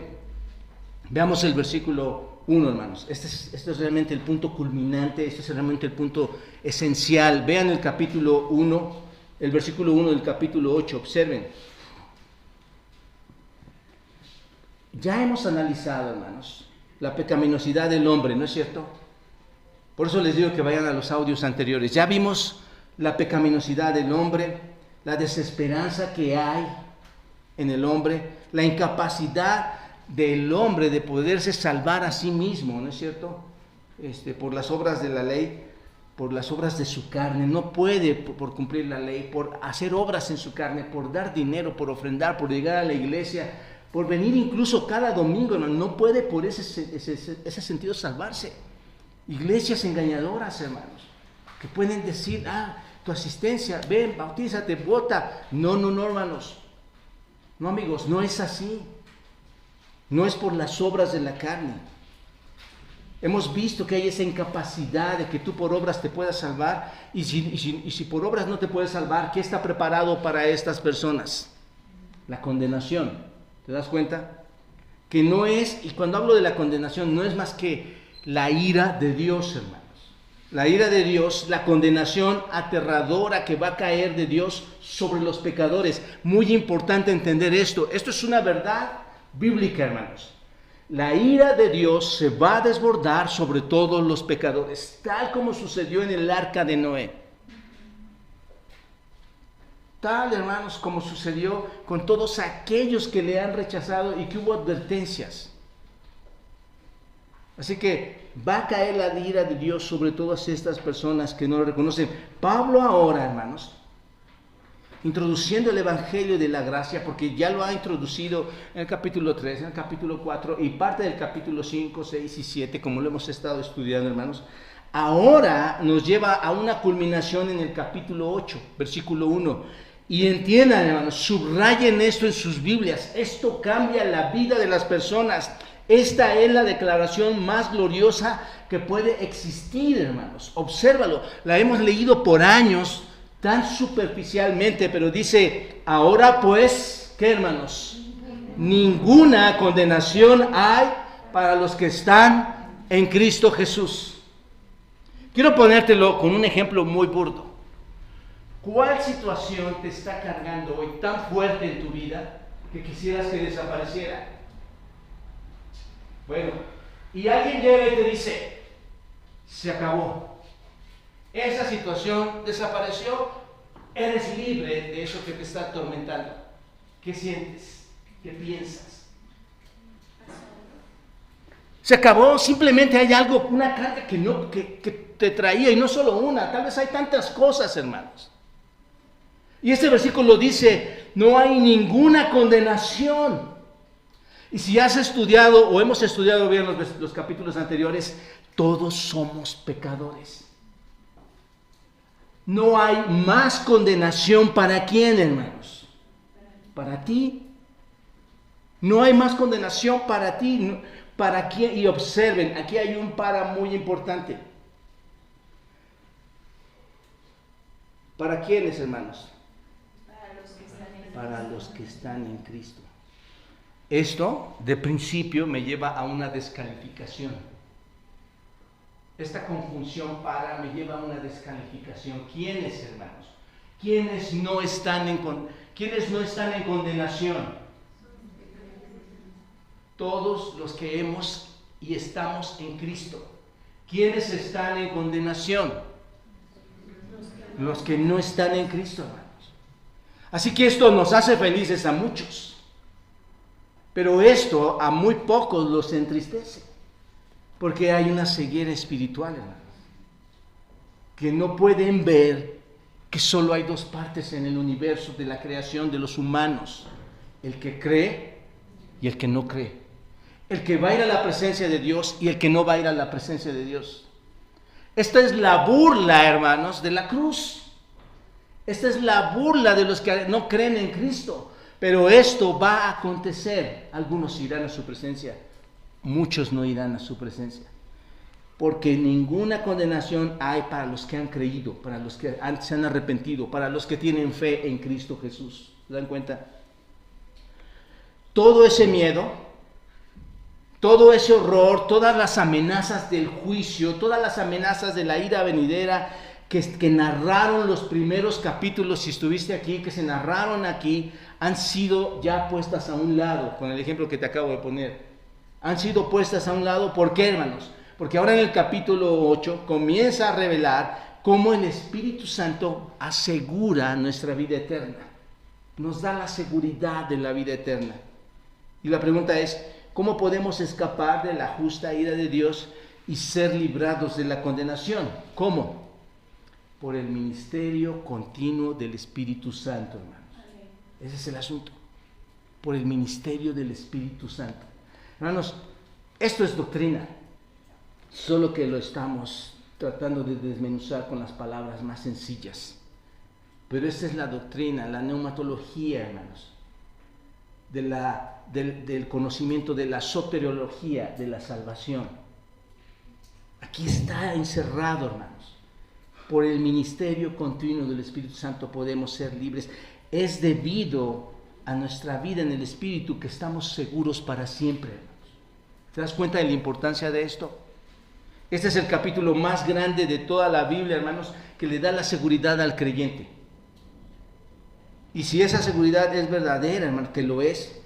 Speaker 1: veamos el versículo 1, hermanos. Este es realmente el punto culminante, este es realmente el punto esencial. Vean el capítulo 1, el versículo 1 del capítulo 8, observen. Ya hemos analizado, hermanos, la pecaminosidad del hombre, ¿no es cierto? Por eso les digo que vayan a los audios anteriores. Ya vimos la pecaminosidad del hombre, la desesperanza que hay en el hombre, la incapacidad del hombre de poderse salvar a sí mismo, ¿no es cierto? Por las obras de la ley, por las obras de su carne. No puede por cumplir la ley, por hacer obras en su carne, por dar dinero, por ofrendar, por llegar a la iglesia, por venir incluso cada domingo. No puede por ese sentido salvarse. Iglesias engañadoras, hermanos, que pueden decir, tu asistencia, ven, bautízate, vota. No, hermanos. No, amigos, no es así. No es por las obras de la carne. Hemos visto que hay esa incapacidad de que tú por obras te puedas salvar. Y si por obras no te puedes salvar, ¿qué está preparado para estas personas? La condenación. ¿Te das cuenta? Que no es, y cuando hablo de la condenación, no es más que la ira de Dios, hermanos. La ira de Dios, la condenación aterradora que va a caer de Dios sobre los pecadores. Muy importante entender esto. Esto es una verdad bíblica, hermanos. La ira de Dios se va a desbordar sobre todos los pecadores, tal como sucedió en el arca de Noé. Tal, hermanos, como sucedió con todos aquellos que le han rechazado y que hubo advertencias. Así que va a caer la ira de Dios sobre todas estas personas que no lo reconocen. Pablo ahora, hermanos, introduciendo el Evangelio de la gracia, porque ya lo ha introducido en el capítulo 3, en el capítulo 4 y parte del capítulo 5, 6 y 7, como lo hemos estado estudiando, hermanos. Ahora nos lleva a una culminación en el capítulo 8, versículo 1. Y entiendan, hermanos, subrayen esto en sus Biblias. Esto cambia la vida de las personas. Esta es la declaración más gloriosa que puede existir, hermanos. Obsérvalo. La hemos leído por años, tan superficialmente, pero dice, ahora pues, ¿qué, hermanos? Ninguna condenación hay para los que están en Cristo Jesús. Quiero ponértelo con un ejemplo muy burdo. ¿Cuál situación te está cargando hoy tan fuerte en tu vida que quisieras que desapareciera? Bueno, y alguien llega y te dice, se acabó. Esa situación desapareció, eres libre de eso que te está atormentando. ¿Qué sientes? ¿Qué piensas? Se acabó, simplemente hay algo, una carga que te traía, y no solo una, tal vez hay tantas cosas, hermanos. Y este versículo dice, no hay ninguna condenación. Y si has estudiado o hemos estudiado bien los capítulos anteriores, todos somos pecadores. No hay más condenación. ¿Para quién, hermanos? Para ti. No hay más condenación para ti. ¿Para quién? Y observen, aquí hay un para muy importante. ¿Para quiénes, hermanos? Para los que están en Cristo. Esto, de principio, me lleva a una descalificación. Esta conjunción para me lleva a una descalificación. ¿Quiénes, hermanos? ¿Quiénes no están en condenación? Todos los que hemos y estamos en Cristo. ¿Quiénes están en condenación? Los que no están en Cristo, hermanos. Así que esto nos hace felices a muchos. Pero esto a muy pocos los entristece. Porque hay una ceguera espiritual, hermanos. Que no pueden ver que solo hay dos partes en el universo de la creación de los humanos. El que cree y el que no cree. El que va a ir a la presencia de Dios y el que no va a ir a la presencia de Dios. Esta es la burla, hermanos, de la cruz. Esta es la burla de los que no creen en Cristo. Pero esto va a acontecer. Algunos irán a su presencia, muchos no irán a su presencia. Porque ninguna condenación hay para los que han creído, para los que se han arrepentido, para los que tienen fe en Cristo Jesús. ¿Se dan cuenta? Todo ese miedo, todo ese horror, todas las amenazas del juicio, todas las amenazas de la ira venidera que narraron los primeros capítulos, si estuviste aquí, que se narraron aquí, han sido ya puestas a un lado, con el ejemplo que te acabo de poner. Han sido puestas a un lado. ¿Por qué, hermanos? Porque ahora en el capítulo 8 comienza a revelar cómo el Espíritu Santo asegura nuestra vida eterna. Nos da la seguridad de la vida eterna. Y la pregunta es, ¿cómo podemos escapar de la justa ira de Dios y ser librados de la condenación? ¿Cómo? Por el ministerio continuo del Espíritu Santo, hermanos. Ese es el asunto. Por el ministerio del Espíritu Santo. Hermanos, esto es doctrina. Solo que lo estamos tratando de desmenuzar con las palabras más sencillas. Pero esta es la doctrina, la neumatología, hermanos. Del conocimiento de la soteriología de la salvación. Aquí está encerrado, hermanos. Por el ministerio continuo del Espíritu Santo podemos ser libres. Es debido a nuestra vida en el Espíritu que estamos seguros para siempre, hermanos. ¿Te das cuenta de la importancia de esto? Este es el capítulo más grande de toda la Biblia, hermanos, que le da la seguridad al creyente. Y si esa seguridad es verdadera, hermanos, que lo es,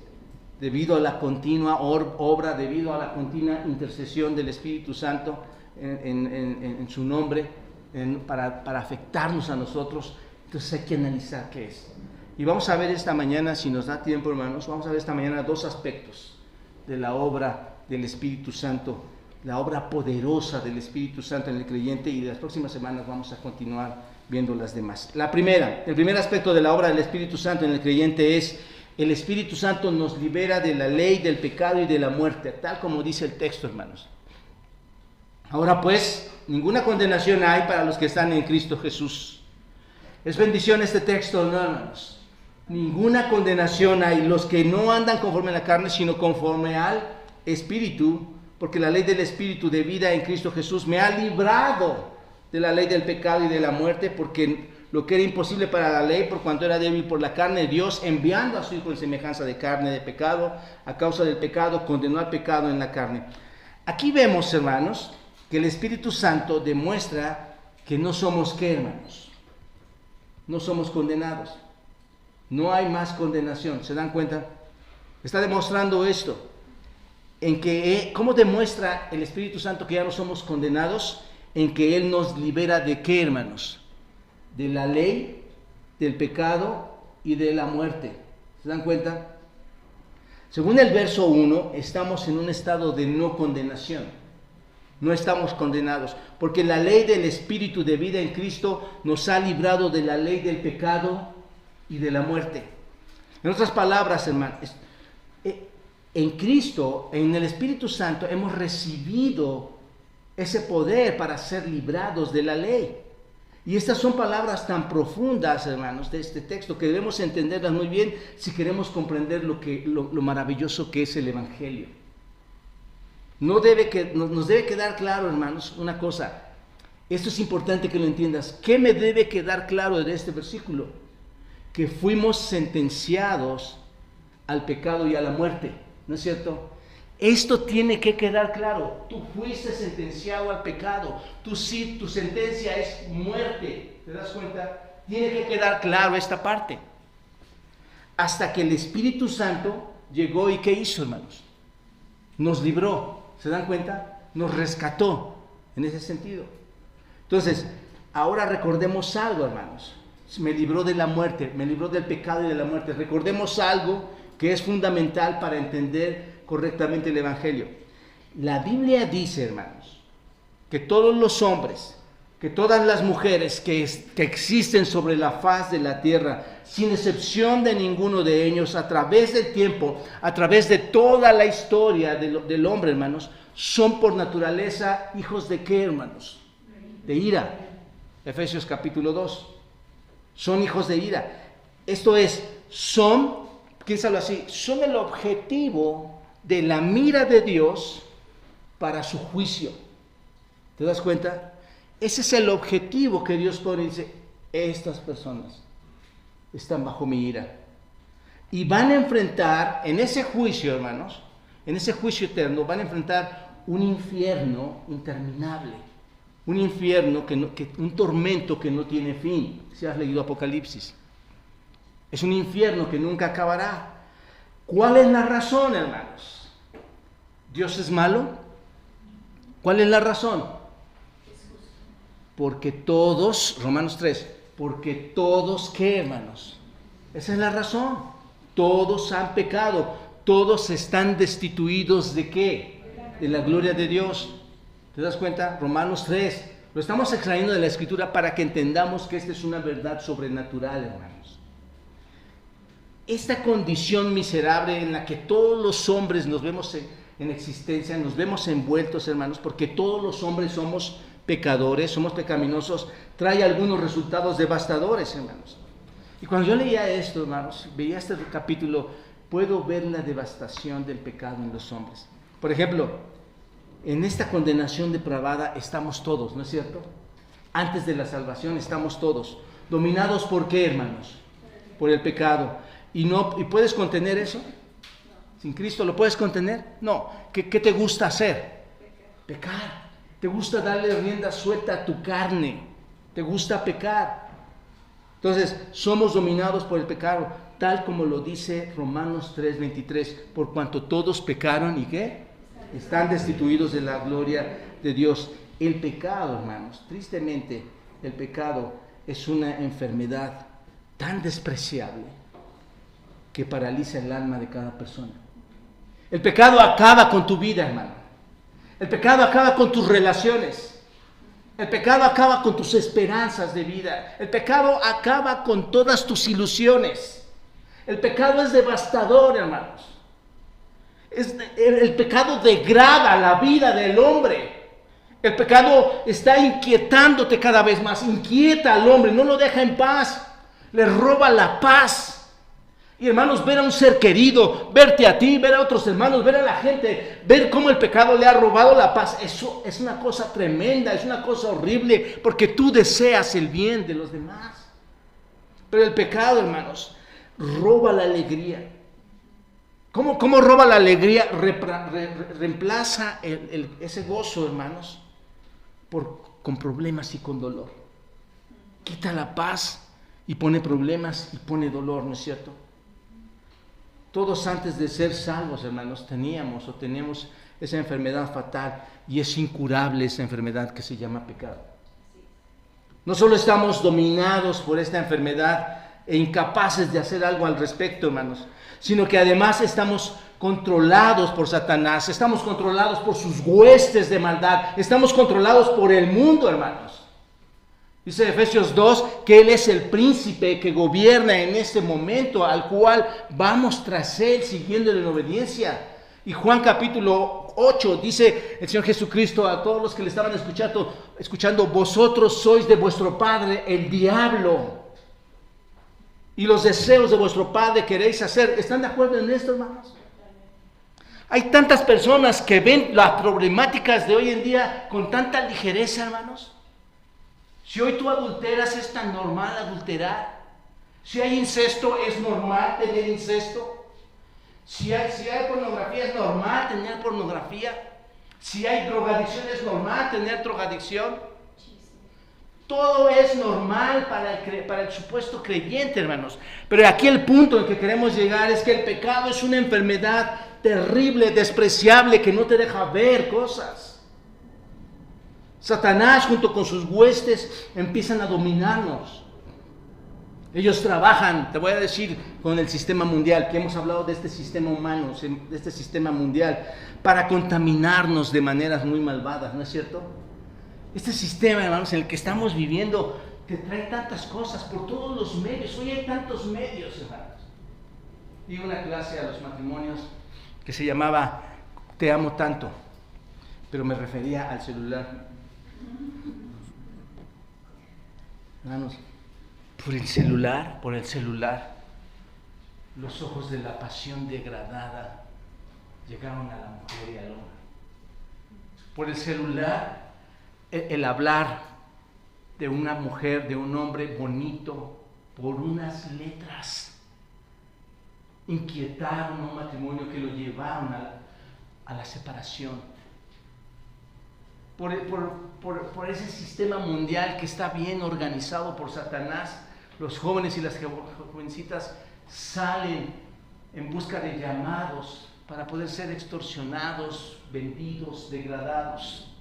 Speaker 1: debido a la continua obra, debido a la continua intercesión del Espíritu Santo en su nombre, para afectarnos a nosotros, entonces hay que analizar qué es. Y vamos a ver esta mañana, si nos da tiempo, hermanos, vamos a ver esta mañana dos aspectos de la obra del Espíritu Santo, la obra poderosa del Espíritu Santo en el creyente, y de las próximas semanas vamos a continuar viendo las demás. El primer aspecto de la obra del Espíritu Santo en el creyente es: el Espíritu Santo nos libera de la ley, del pecado y de la muerte, tal como dice el texto, hermanos. Ahora pues, ninguna condenación hay para los que están en Cristo Jesús. Es bendición este texto, ¿no, hermanos? Ninguna condenación hay, los que no andan conforme a la carne, sino conforme al Espíritu, porque la ley del Espíritu de vida en Cristo Jesús me ha librado de la ley del pecado y de la muerte, porque lo que era imposible para la ley, por cuanto era débil por la carne, Dios, enviando a su Hijo en semejanza de carne, de pecado, a causa del pecado, condenó al pecado en la carne. Aquí vemos, hermanos, que el Espíritu Santo demuestra que no somos, ¿qué, hermanos? No somos condenados. No hay más condenación. ¿Se dan cuenta? Está demostrando esto. ¿Cómo demuestra el Espíritu Santo que ya no somos condenados? En que Él nos libera de ¿qué, hermanos? De la ley, del pecado y de la muerte. ¿Se dan cuenta? Según el verso 1, estamos en un estado de no condenación. No estamos condenados, porque la ley del Espíritu de vida en Cristo nos ha librado de la ley del pecado y de la muerte. En otras palabras, hermanos, en Cristo, en el Espíritu Santo, hemos recibido ese poder para ser librados de la ley. Y estas son palabras tan profundas, hermanos, de este texto, que debemos entenderlas muy bien si queremos comprender lo maravilloso que es el Evangelio. Nos debe quedar claro, hermanos, una cosa. Esto es importante que lo entiendas. ¿Qué me debe quedar claro de este versículo? Que fuimos sentenciados al pecado y a la muerte, ¿no es cierto? Esto tiene que quedar claro. Tú fuiste sentenciado al pecado. Tu sentencia es muerte. ¿Te das cuenta? Tiene que quedar claro esta parte. Hasta que el Espíritu Santo llegó y ¿qué hizo, hermanos? Nos libró. ¿Se dan cuenta? Nos rescató en ese sentido. Entonces, ahora recordemos algo, hermanos. Me libró de la muerte, me libró del pecado y de la muerte. Recordemos algo que es fundamental para entender correctamente el Evangelio. La Biblia dice, hermanos, que todos los hombres, que todas las mujeres que existen sobre la faz de la tierra, sin excepción de ninguno de ellos, a través del tiempo, a través de toda la historia del hombre, hermanos, son por naturaleza hijos de ¿qué, hermanos? De ira. Efesios capítulo 2. Son hijos de ira. Esto es, piénsalo así, son el objetivo de la mira de Dios para su juicio. ¿Te das cuenta? Ese es el objetivo que Dios pone y dice, estas personas están bajo mi ira. Y van a enfrentar, en ese juicio, hermanos, en ese juicio eterno, van a enfrentar un infierno interminable. Un infierno, un tormento que no tiene fin. Si has leído Apocalipsis. Es un infierno que nunca acabará. ¿Cuál es la razón, hermanos? ¿Dios es malo? ¿Cuál es la razón? Porque todos, Romanos 3, porque todos, ¿qué, hermanos? Esa es la razón. Todos han pecado. Todos están destituidos ¿de qué? De la gloria de Dios. ¿Te das cuenta? Romanos 3. Lo estamos extrayendo de la Escritura para que entendamos que esta es una verdad sobrenatural, hermanos. Esta condición miserable en la que todos los hombres nos vemos en existencia, nos vemos envueltos, hermanos, porque todos los hombres somos pecadores, somos pecaminosos, trae algunos resultados devastadores, hermanos. Y cuando yo leía esto, hermanos, veía este capítulo, puedo ver la devastación del pecado en los hombres. Por ejemplo, en esta condenación depravada estamos todos, ¿no es cierto? Antes de la salvación estamos todos. ¿Dominados por qué, hermanos? Por el pecado. ¿Y puedes contener eso? ¿Sin Cristo lo puedes contener? No. ¿Qué te gusta hacer? Pecar. ¿Te gusta darle rienda suelta a tu carne? ¿Te gusta pecar? Entonces, somos dominados por el pecado, tal como lo dice Romanos 3:23, por cuanto todos pecaron, ¿y qué? Están destituidos de la gloria de Dios. El pecado, hermanos, tristemente, el pecado es una enfermedad tan despreciable que paraliza el alma de cada persona. El pecado acaba con tu vida, hermano. El pecado acaba con tus relaciones. El pecado acaba con tus esperanzas de vida. El pecado acaba con todas tus ilusiones. El pecado es devastador, hermanos. El pecado degrada la vida del hombre. El pecado está inquietándote cada vez más. Inquieta al hombre, no lo deja en paz. Le roba la paz. Y hermanos, ver a un ser querido, verte a ti, ver a otros hermanos, ver a la gente, ver cómo el pecado le ha robado la paz, eso es una cosa tremenda, es una cosa horrible, porque tú deseas el bien de los demás. Pero el pecado, hermanos, roba la alegría. ¿Cómo roba la alegría? Reemplaza ese gozo, hermanos, con problemas y con dolor. Quita la paz y pone problemas y pone dolor, ¿no es cierto? Todos antes de ser salvos, hermanos, tenemos esa enfermedad fatal y es incurable esa enfermedad que se llama pecado. No solo estamos dominados por esta enfermedad e incapaces de hacer algo al respecto, hermanos, sino que además estamos controlados por Satanás, estamos controlados por sus huestes de maldad, estamos controlados por el mundo, hermanos. Dice Efesios 2 que Él es el príncipe que gobierna en este momento, al cual vamos tras Él, siguiéndole en obediencia. Y Juan capítulo 8 dice el Señor Jesucristo a todos los que le estaban escuchando, vosotros sois de vuestro padre el diablo, y los deseos de vuestro padre queréis hacer. ¿Están de acuerdo en esto, hermanos? Hay tantas personas que ven las problemáticas de hoy en día con tanta ligereza, hermanos. Si hoy tú adulteras, es tan normal adulterar. Si hay incesto, es normal tener incesto. Si hay pornografía, es normal tener pornografía. Si hay drogadicción, es normal tener drogadicción. Todo es normal para el supuesto creyente, hermanos. Pero aquí el punto en que queremos llegar es que el pecado es una enfermedad terrible, despreciable, que no te deja ver cosas. Satanás junto con sus huestes empiezan a dominarnos. Ellos trabajan, te voy a decir, con el sistema mundial, que hemos hablado de este sistema humano, de este sistema mundial, para contaminarnos de maneras muy malvadas, ¿no es cierto? Este sistema, hermanos, en el que estamos viviendo, te trae tantas cosas por todos los medios. Hoy hay tantos medios, hermanos. Di una clase a los matrimonios que se llamaba Te amo tanto, pero me refería al celular. Hermanos, por el celular, los ojos de la pasión degradada llegaron a la mujer y al hombre. Por el celular, el hablar de una mujer, de un hombre bonito, por unas letras, inquietaron a un matrimonio que lo llevaron a la separación. Por ese sistema mundial que está bien organizado por Satanás, los jóvenes y las jovencitas salen en busca de llamados para poder ser extorsionados, vendidos, degradados.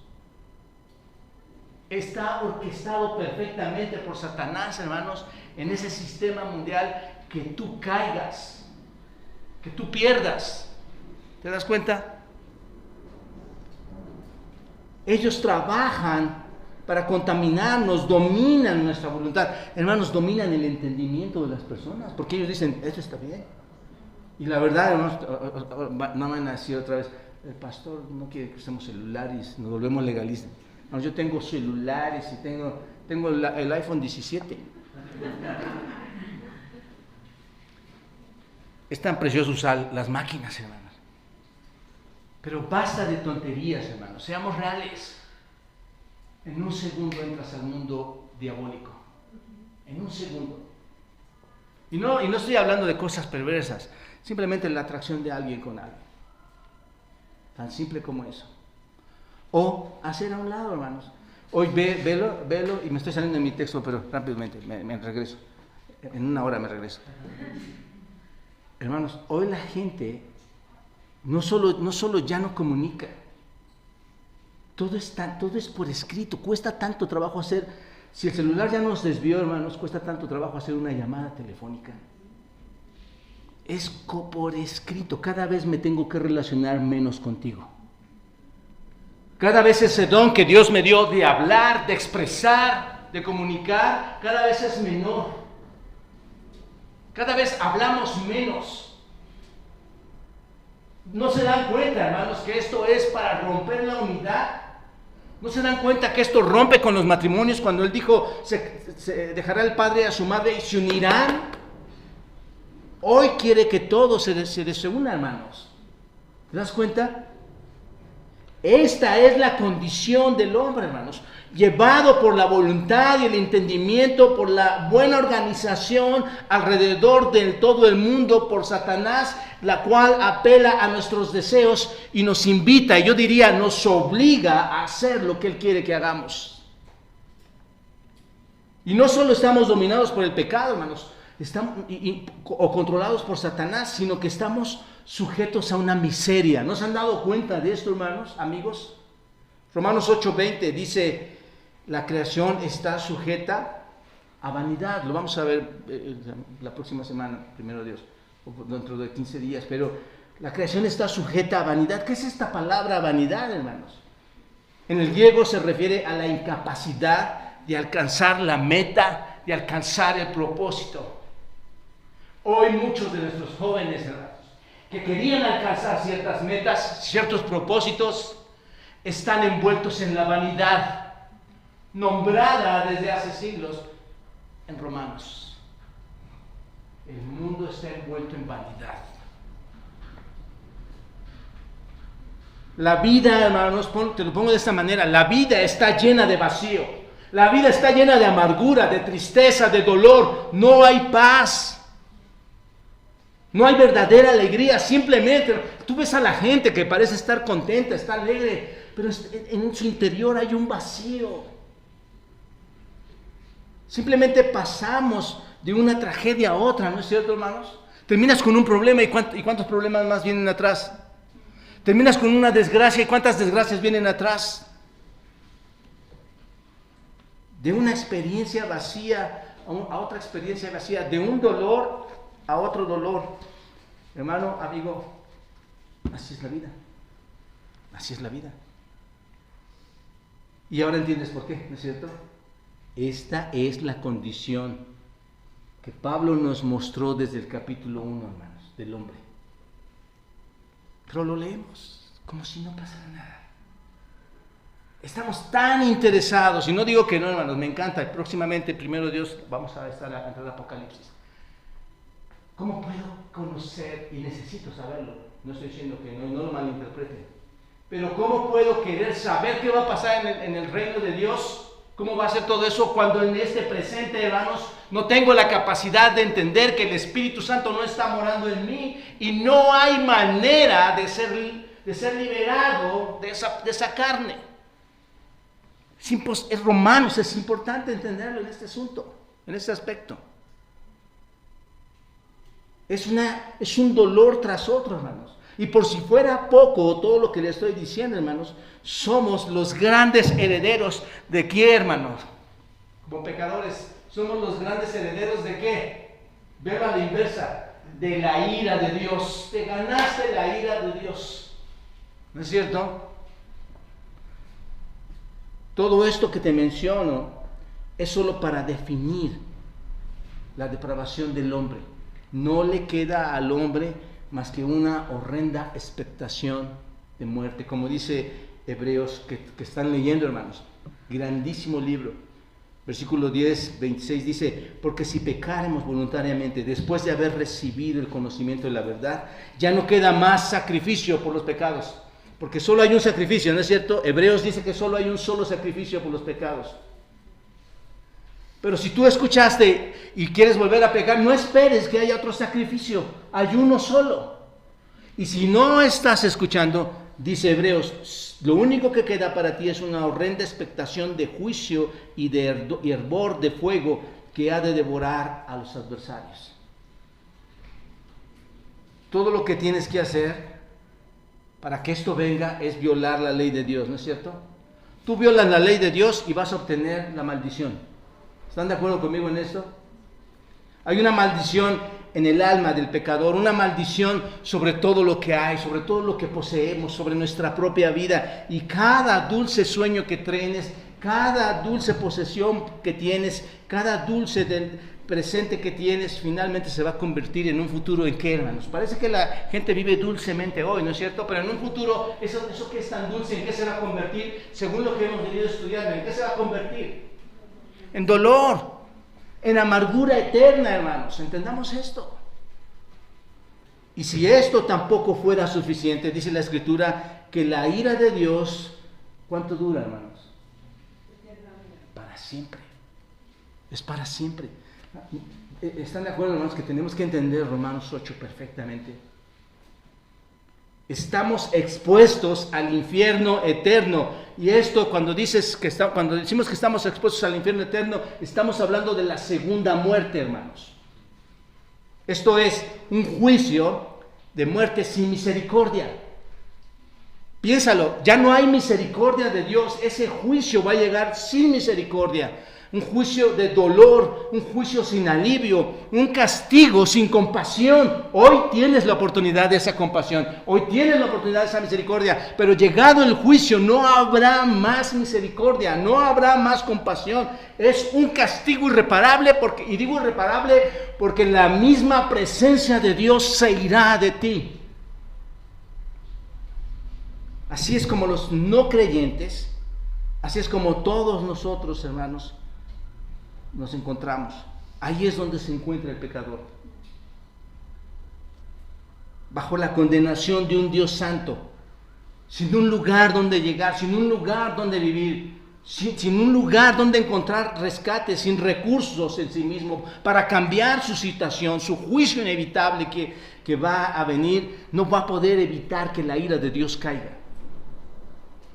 Speaker 1: Está orquestado perfectamente por Satanás, hermanos, en ese sistema mundial, que tú caigas, que tú pierdas. ¿Te das cuenta? Ellos trabajan para contaminarnos, dominan nuestra voluntad. Hermanos, dominan el entendimiento de las personas, porque ellos dicen, esto está bien. Y la verdad, hermanos, no van a decir otra vez, el pastor no quiere que usemos celulares, nos volvemos legalistas. No, yo tengo celulares y tengo el iPhone 17. Es tan precioso usar las máquinas, hermanos. Pero basta de tonterías, hermanos, seamos reales. En un segundo entras al mundo diabólico. En un segundo. Y no estoy hablando de cosas perversas, simplemente la atracción de alguien con alguien. Tan simple como eso. O hacer a un lado, hermanos. Hoy velo, y me estoy saliendo de mi texto, pero rápidamente me regreso. En una hora me regreso. Hermanos, hoy la gente no solo ya no comunica, todo es por escrito. Cuesta tanto trabajo hacer, si el celular ya nos desvió, hermanos, cuesta tanto trabajo hacer una llamada telefónica. Es por escrito. Cada vez me tengo que relacionar menos contigo. Cada vez ese don que Dios me dio de hablar, de expresar, de comunicar, cada vez es menor. Cada vez hablamos menos. ¿No se dan cuenta, hermanos, que esto es para romper la unidad? ¿No se dan cuenta que esto rompe con los matrimonios cuando Él dijo, se dejará el padre a su madre y se unirán? Hoy quiere que todos se unan, hermanos. ¿Te das cuenta? Esta es la condición del hombre, hermanos, llevado por la voluntad y el entendimiento, por la buena organización alrededor de todo el mundo, por Satanás, la cual apela a nuestros deseos y nos invita, y yo diría, nos obliga a hacer lo que Él quiere que hagamos. Y no solo estamos dominados por el pecado, hermanos, o controlados por Satanás, sino que estamos sujetos a una miseria. ¿No se han dado cuenta de esto, hermanos, amigos? Romanos 8:20 dice, la creación está sujeta a vanidad. Lo vamos a ver la próxima semana, primero Dios, o dentro de 15 días, pero la creación está sujeta a vanidad. ¿Qué es esta palabra vanidad, hermanos? En el griego se refiere a la incapacidad de alcanzar la meta, de alcanzar el propósito. Hoy muchos de nuestros jóvenes, hermanos, que querían alcanzar ciertas metas, ciertos propósitos, están envueltos en la vanidad, nombrada desde hace siglos en Romanos. El mundo está envuelto en vanidad. La vida, hermanos, te lo pongo de esta manera, la vida está llena de vacío, la vida está llena de amargura, de tristeza, de dolor, no hay paz. No hay verdadera alegría, simplemente tú ves a la gente que parece estar contenta, está alegre, pero en su interior hay un vacío. Simplemente pasamos de una tragedia a otra, ¿no es cierto, hermanos? Terminas con un problema y ¿cuántos problemas más vienen atrás? Terminas con una desgracia y ¿cuántas desgracias vienen atrás? De una experiencia vacía a otra experiencia vacía, de un dolor a otro dolor. Hermano, amigo, así es la vida. Así es la vida. Y ahora entiendes por qué, ¿no es cierto? Esta es la condición que Pablo nos mostró desde el capítulo 1, hermanos, del hombre. Pero lo leemos como si no pasara nada. Estamos tan interesados, y no digo que no, hermanos, me encanta. Próximamente, primero Dios, vamos a estar a entrar al Apocalipsis. ¿Cómo puedo conocer? Y necesito saberlo. No estoy diciendo que no lo malinterpreten. Pero ¿cómo puedo querer saber qué va a pasar en el reino de Dios? ¿Cómo va a ser todo eso cuando en este presente, hermanos, no tengo la capacidad de entender que el Espíritu Santo no está morando en mí y no hay manera de ser liberado de esa carne? Es Romanos, es importante entenderlo en este asunto, en este aspecto. Es un dolor tras otro, hermanos. Y por si fuera poco todo lo que le estoy diciendo, hermanos, somos los grandes herederos de qué, hermanos. Como pecadores, somos los grandes herederos de qué. Verlo a la inversa, de la ira de Dios. Te ganaste la ira de Dios. ¿No es cierto? Todo esto que te menciono es solo para definir la depravación del hombre. No le queda al hombre más que una horrenda expectación de muerte. Como dice Hebreos, que están leyendo, hermanos, grandísimo libro. Versículo 10, 26 dice: porque si pecáremos voluntariamente después de haber recibido el conocimiento de la verdad, ya no queda más sacrificio por los pecados. Porque solo hay un sacrificio, ¿no es cierto? Hebreos dice que solo hay un solo sacrificio por los pecados. Pero si tú escuchaste y quieres volver a pecar, no esperes que haya otro sacrificio. Hay uno solo. Y si no estás escuchando, dice Hebreos, lo único que queda para ti es una horrenda expectación de juicio y de hervor de fuego que ha de devorar a los adversarios. Todo lo que tienes que hacer para que esto venga es violar la ley de Dios, ¿no es cierto? Tú violas la ley de Dios y vas a obtener la maldición. ¿Están de acuerdo conmigo en esto? Hay una maldición en el alma del pecador, una maldición sobre todo lo que hay, sobre todo lo que poseemos, sobre nuestra propia vida. Y cada dulce sueño que tienes, cada dulce posesión que tienes, cada dulce del presente que tienes, finalmente se va a convertir en un futuro. ¿En qué, hermanos? Parece que la gente vive dulcemente hoy, ¿no es cierto? Pero en un futuro, eso que es tan dulce, ¿en qué se va a convertir? Según lo que hemos venido estudiando, ¿en qué se va a convertir? En dolor, en amargura eterna, hermanos. Entendamos esto. Y si esto tampoco fuera suficiente, dice la Escritura, que la ira de Dios, ¿cuánto dura, hermanos? Para siempre. Es para siempre. ¿Están de acuerdo, hermanos, que tenemos que entender Romanos 8 perfectamente? Estamos expuestos al infierno eterno. Y esto, cuando decimos que estamos expuestos al infierno eterno, estamos hablando de la segunda muerte, hermanos. Esto es un juicio de muerte sin misericordia. Piénsalo, ya no hay misericordia de Dios. Ese juicio va a llegar sin misericordia. un juicio de dolor, un juicio sin alivio, un castigo sin compasión. Hoy tienes la oportunidad de esa compasión, hoy tienes la oportunidad de esa misericordia, pero llegado el juicio no habrá más misericordia, no habrá más compasión. Es un castigo irreparable, y digo irreparable porque la misma presencia de Dios se irá de ti. Así es como los no creyentes, así es como todos nosotros, hermanos, nos encontramos. Ahí es donde se encuentra el pecador, bajo la condenación de un Dios santo, sin un lugar donde llegar, sin un lugar donde vivir, sin un lugar donde encontrar rescate, sin recursos en sí mismo para cambiar su situación. Su juicio inevitable que va a venir no va a poder evitar que la ira de Dios caiga.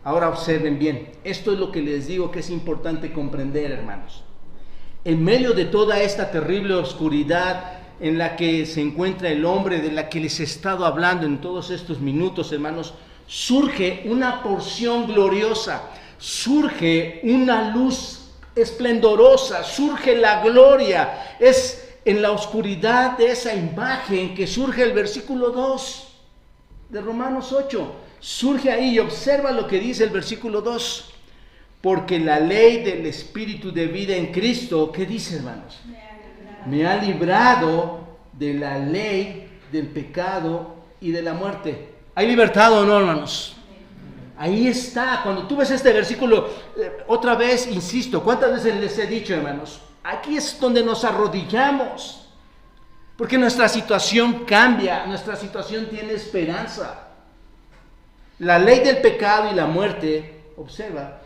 Speaker 1: Ahora observen bien, esto es lo que les digo que es importante comprender, hermanos. En medio de toda esta terrible oscuridad en la que se encuentra el hombre, de la que les he estado hablando en todos estos minutos, hermanos, surge una porción gloriosa, surge una luz esplendorosa, surge la gloria. Es en la oscuridad de esa imagen que surge el versículo 2 de Romanos 8. Surge ahí y observa lo que dice el versículo 2. Porque la ley del Espíritu de vida en Cristo, ¿qué dice, hermanos? Me ha librado de la ley del pecado y de la muerte. ¿Hay libertad o no, hermanos? Ahí está. Cuando tú ves este versículo, otra vez insisto, ¿cuántas veces les he dicho, hermanos? Aquí es donde nos arrodillamos. Porque nuestra situación cambia, nuestra situación tiene esperanza. La ley del pecado y la muerte, observa,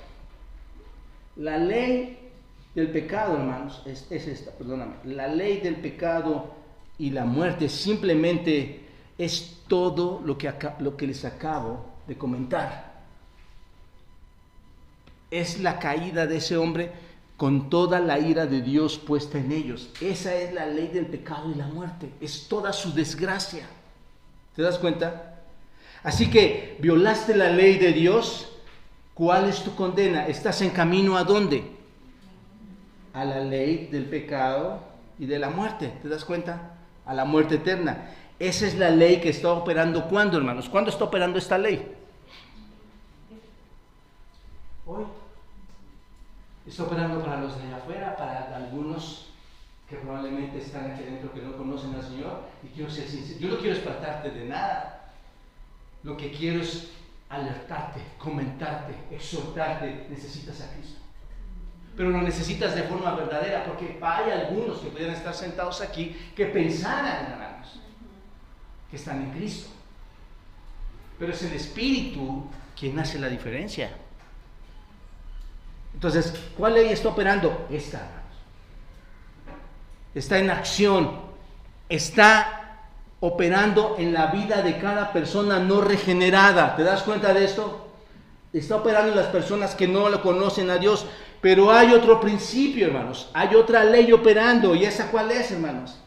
Speaker 1: la ley del pecado, hermanos, es esta, perdóname. La ley del pecado y la muerte simplemente es todo lo que les acabo de comentar. Es la caída de ese hombre con toda la ira de Dios puesta en ellos. Esa es la ley del pecado y la muerte. Es toda su desgracia. ¿Te das cuenta? Así que violaste la ley de Dios. ¿Cuál es tu condena? ¿Estás en camino a dónde? A la ley del pecado y de la muerte. ¿Te das cuenta? A la muerte eterna. Esa es la ley que está operando. ¿Cuándo, hermanos? ¿Cuándo está operando esta ley? Hoy. Está operando para los de allá afuera, para algunos que probablemente están aquí adentro que no conocen al Señor. Y quiero ser sincero, yo no quiero espantarte de nada. Lo que quiero es alertarte, comentarte, exhortarte. Necesitas a Cristo. Pero lo necesitas de forma verdadera, porque hay algunos que pudieran estar sentados aquí que pensaran, hermanos, que están en Cristo. Pero es el Espíritu quien hace la diferencia. Entonces, ¿cuál ley está operando? Esta, hermanos. Está en acción, está operando en la vida de cada persona no regenerada. ¿Te das cuenta de esto? Está operando en las personas que no lo conocen a Dios. Pero hay otro principio, hermanos. Hay otra ley operando. ¿Y esa cuál es, hermanos?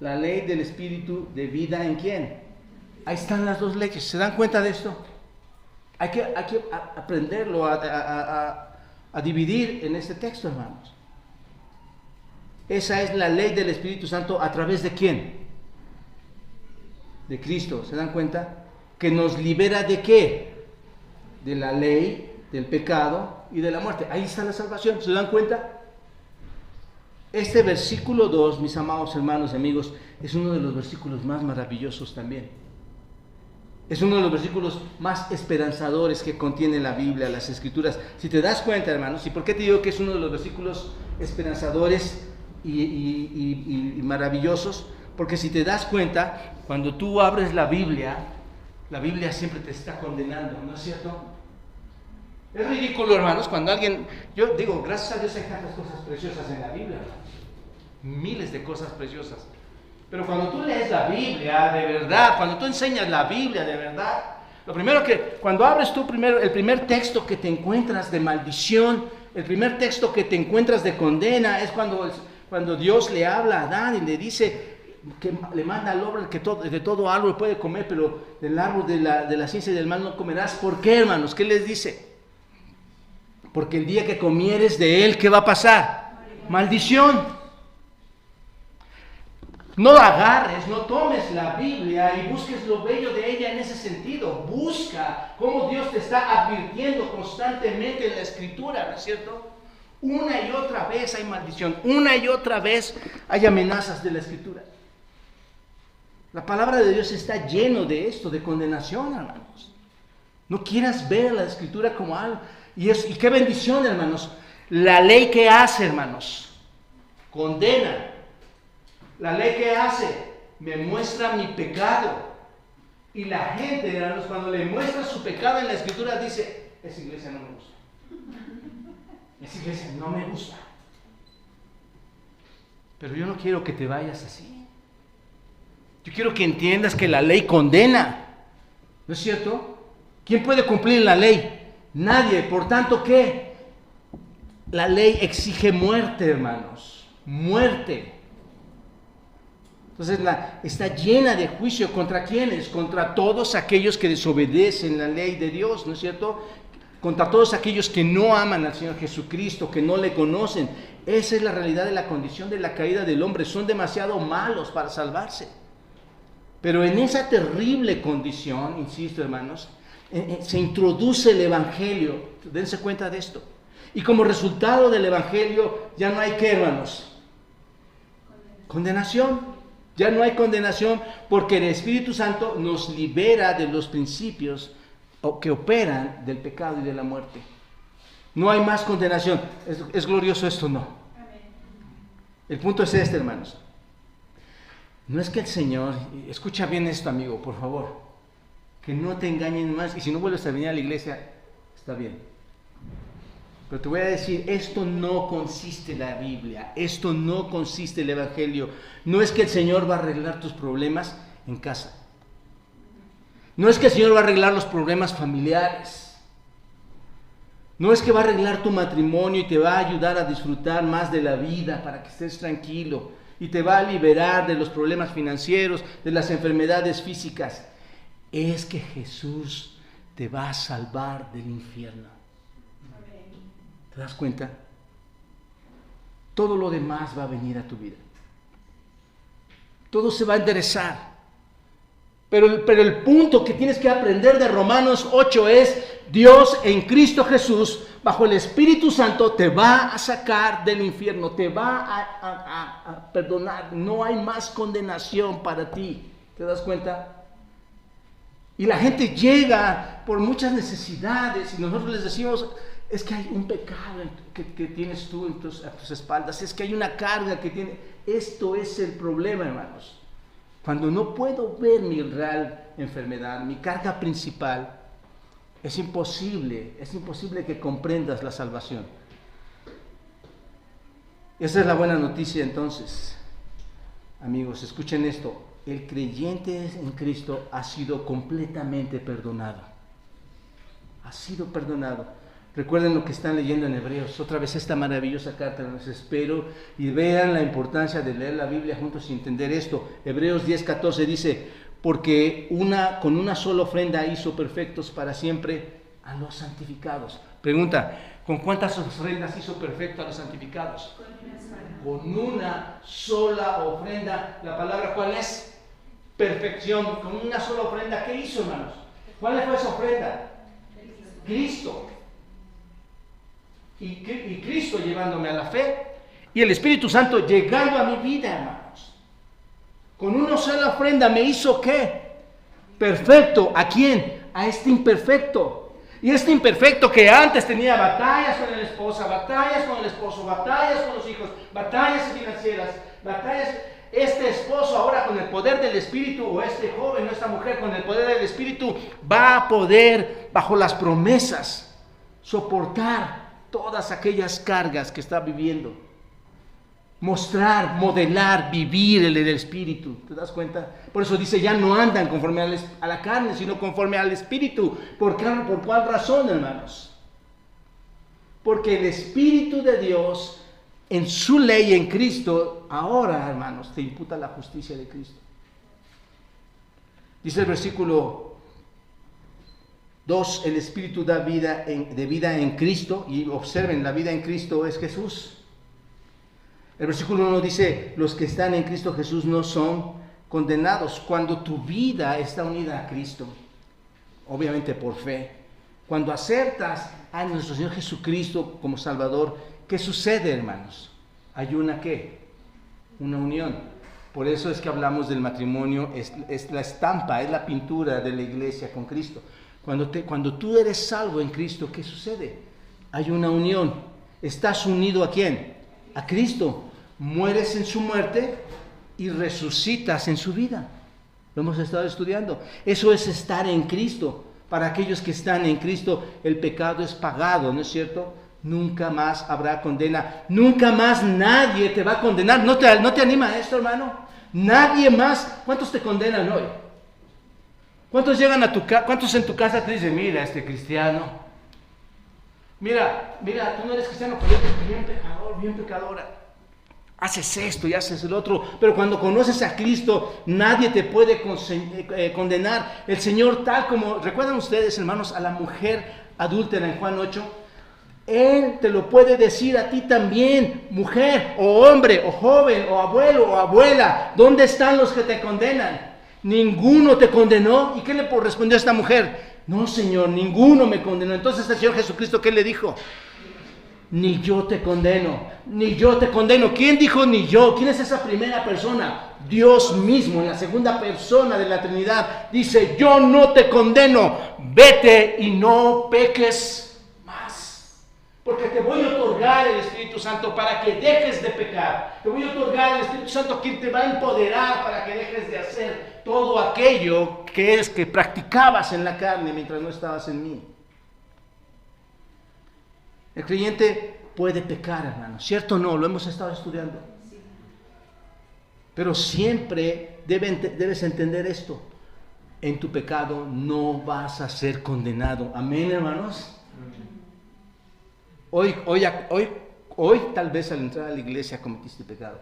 Speaker 1: La ley del Espíritu de vida en ¿quién? Ahí están las dos leyes. ¿Se dan cuenta de esto? Hay que aprenderlo a dividir en este texto, hermanos. Esa es la ley del Espíritu Santo. ¿A través de quién? De Cristo. ¿Se dan cuenta? Que nos libera ¿de qué? De la ley del pecado y de la muerte. Ahí está la salvación. ¿Se dan cuenta? Este versículo 2, mis amados hermanos y amigos, es uno de los versículos más maravillosos también. Es uno de los versículos más esperanzadores que contiene la Biblia, las Escrituras. Si te das cuenta, hermanos, ¿y por qué te digo que es uno de los versículos esperanzadores y maravillosos? Porque si te das cuenta, cuando tú abres la Biblia siempre te está condenando, ¿no es cierto? Es ridículo, hermanos, cuando alguien... Yo digo, gracias a Dios hay tantas cosas preciosas en la Biblia, miles de cosas preciosas. Pero cuando tú lees la Biblia de verdad, cuando tú enseñas la Biblia de verdad, lo primero que, cuando abres tú primero, el primer texto que te encuentras de maldición, el primer texto que te encuentras de condena, es cuando Dios le habla a Adán y le dice que le manda al hombre que de todo árbol puede comer, pero del árbol de la ciencia y del mal no comerás. ¿Por qué, hermanos? ¿Qué les dice? porque el día que comieres de él, ¿qué va a pasar? Maldición. No agarres, no tomes la Biblia y busques lo bello de ella en ese sentido. Busca cómo Dios te está advirtiendo constantemente en la Escritura, ¿no es cierto? Una y otra vez hay maldición, una y otra vez hay amenazas de la Escritura. La palabra de Dios está lleno de esto, de condenación, hermanos. No quieras ver la Escritura como algo. Y qué bendición, hermanos. La ley que hace, hermanos, condena. La ley que hace me muestra mi pecado. Y la gente, hermanos, cuando le muestra su pecado en la Escritura, dice: esa iglesia no me gusta. Esa iglesia no me gusta. Pero yo no quiero que te vayas así. Yo quiero que entiendas que la ley condena. ¿No es cierto? ¿Quién puede cumplir la ley? Nadie. Por tanto, ¿qué? La ley exige muerte, hermanos. Muerte. Entonces está llena de juicio. ¿Contra quiénes? Contra todos aquellos que desobedecen la ley de Dios, ¿no es cierto? Contra todos aquellos que no aman al Señor Jesucristo, que no le conocen. Esa es la realidad de la condición de la caída del hombre. Son demasiado malos para salvarse. Pero en esa terrible condición, insisto, hermanos, se introduce el Evangelio. Dense cuenta de esto. Y como resultado del Evangelio, ya no hay ¿qué, hermanos? Condenación. Ya no hay condenación, porque el Espíritu Santo nos libera de los principios que operan del pecado y de la muerte. No hay más condenación. ¿Es glorioso esto? No. El punto es este, hermanos. No es que el Señor, escucha bien esto, amigo, por favor, que no te engañen más, y si no vuelves a venir a la iglesia, está bien. Pero te voy a decir, esto no consiste la Biblia, esto no consiste el Evangelio. No es que el Señor va a arreglar tus problemas en casa. No es que el Señor va a arreglar los problemas familiares. No es que va a arreglar tu matrimonio y te va a ayudar a disfrutar más de la vida para que estés tranquilo. Y te va a liberar de los problemas financieros, de las enfermedades físicas. Es que Jesús te va a salvar del infierno. ¿Te das cuenta? Todo lo demás va a venir a tu vida. Todo se va a enderezar. Pero el punto que tienes que aprender de Romanos 8 es: Dios en Cristo Jesús, bajo el Espíritu Santo, te va a sacar del infierno, te va a perdonar. No hay más condenación para ti. ¿Te das cuenta? Y la gente llega por muchas necesidades y nosotros les decimos: es que hay un pecado que tienes tú a tus espaldas, es que hay una carga que tiene. Esto es el problema, hermanos. Cuando no puedo ver mi real enfermedad, mi carga principal, es imposible que comprendas la salvación. Esa es la buena noticia entonces. Amigos, escuchen esto. El creyente en Cristo ha sido completamente perdonado. Ha sido perdonado. Recuerden lo que están leyendo en Hebreos, otra vez esta maravillosa carta, les espero, y vean la importancia de leer la Biblia juntos y entender esto. Hebreos 10:14 dice: porque con una sola ofrenda hizo perfectos para siempre a los santificados. Pregunta: ¿con cuántas ofrendas hizo perfecto a los santificados? Con una sola ofrenda. ¿La palabra cuál es? Perfección. Con una sola ofrenda. ¿Qué hizo, hermanos? ¿Cuál fue esa ofrenda? Cristo. Y Cristo llevándome a la fe, y el Espíritu Santo llegando a mi vida, hermanos. Con una sola ofrenda me hizo ¿qué? Perfecto. ¿A quién? A este imperfecto. Y este imperfecto que antes tenía batallas con la esposa, batallas con el esposo, batallas con los hijos, batallas financieras, batallas. Este esposo ahora con el poder del Espíritu, o este joven o esta mujer con el poder del Espíritu, va a poder, bajo las promesas, soportar todas aquellas cargas que está viviendo. Mostrar, modelar, vivir el Espíritu. ¿Te das cuenta? Por eso dice: ya no andan conforme a la carne, sino conforme al Espíritu. ¿Por cuál razón, hermanos? Porque el Espíritu de Dios, en su ley en Cristo, ahora, hermanos, te imputa la justicia de Cristo. Dice el versículo 2, el Espíritu da vida de vida en Cristo, y observen, la vida en Cristo es Jesús. El versículo 1 dice, los que están en Cristo Jesús no son condenados. Cuando tu vida está unida a Cristo, obviamente por fe, cuando aceptas a nuestro Señor Jesucristo como Salvador, ¿qué sucede, hermanos? Hay una ¿qué? Una unión. Por eso es que hablamos del matrimonio, es la estampa, es la pintura de la iglesia con Cristo. Cuando tú eres salvo en Cristo, ¿qué sucede? Hay una unión. ¿Estás unido a quién? A Cristo. Mueres en su muerte y resucitas en su vida. Lo hemos estado estudiando. Eso es estar en Cristo. Para aquellos que están en Cristo, el pecado es pagado, ¿no es cierto? Nunca más habrá condena. Nunca más nadie te va a condenar. ¿No te anima esto, hermano? Nadie más. ¿Cuántos te condenan hoy? ¿Cuántos llegan a tu casa? ¿Cuántos en tu casa te dicen, mira, este cristiano? Mira, tú no eres cristiano, pero eres bien pecador, bien pecadora. Haces esto y haces el otro, pero cuando conoces a Cristo, nadie te puede condenar. El Señor, tal como, ¿recuerdan ustedes, hermanos, a la mujer adúltera en Juan 8? Él te lo puede decir a ti también, mujer, o hombre, o joven, o abuelo, o abuela. ¿Dónde están los que te condenan? Ninguno te condenó. ¿Y qué le respondió a esta mujer? No, Señor, ninguno me condenó. Entonces el Señor Jesucristo, ¿qué le dijo? Ni yo te condeno, ni yo te condeno. ¿Quién dijo ni yo? ¿Quién es esa primera persona? Dios mismo, en la segunda persona de la Trinidad, dice, yo no te condeno, vete y no peques más. Porque te voy a otorgar el Espíritu Santo para que dejes de pecar. Te voy a otorgar el Espíritu Santo que te va a empoderar para que dejes de hacer todo aquello que practicabas en la carne mientras no estabas en mí. El creyente puede pecar, hermano, ¿cierto o no? Lo hemos estado estudiando. Pero siempre debes entender esto. En tu pecado no vas a ser condenado. Amén, hermanos. Hoy tal vez al entrar a la iglesia cometiste pecado.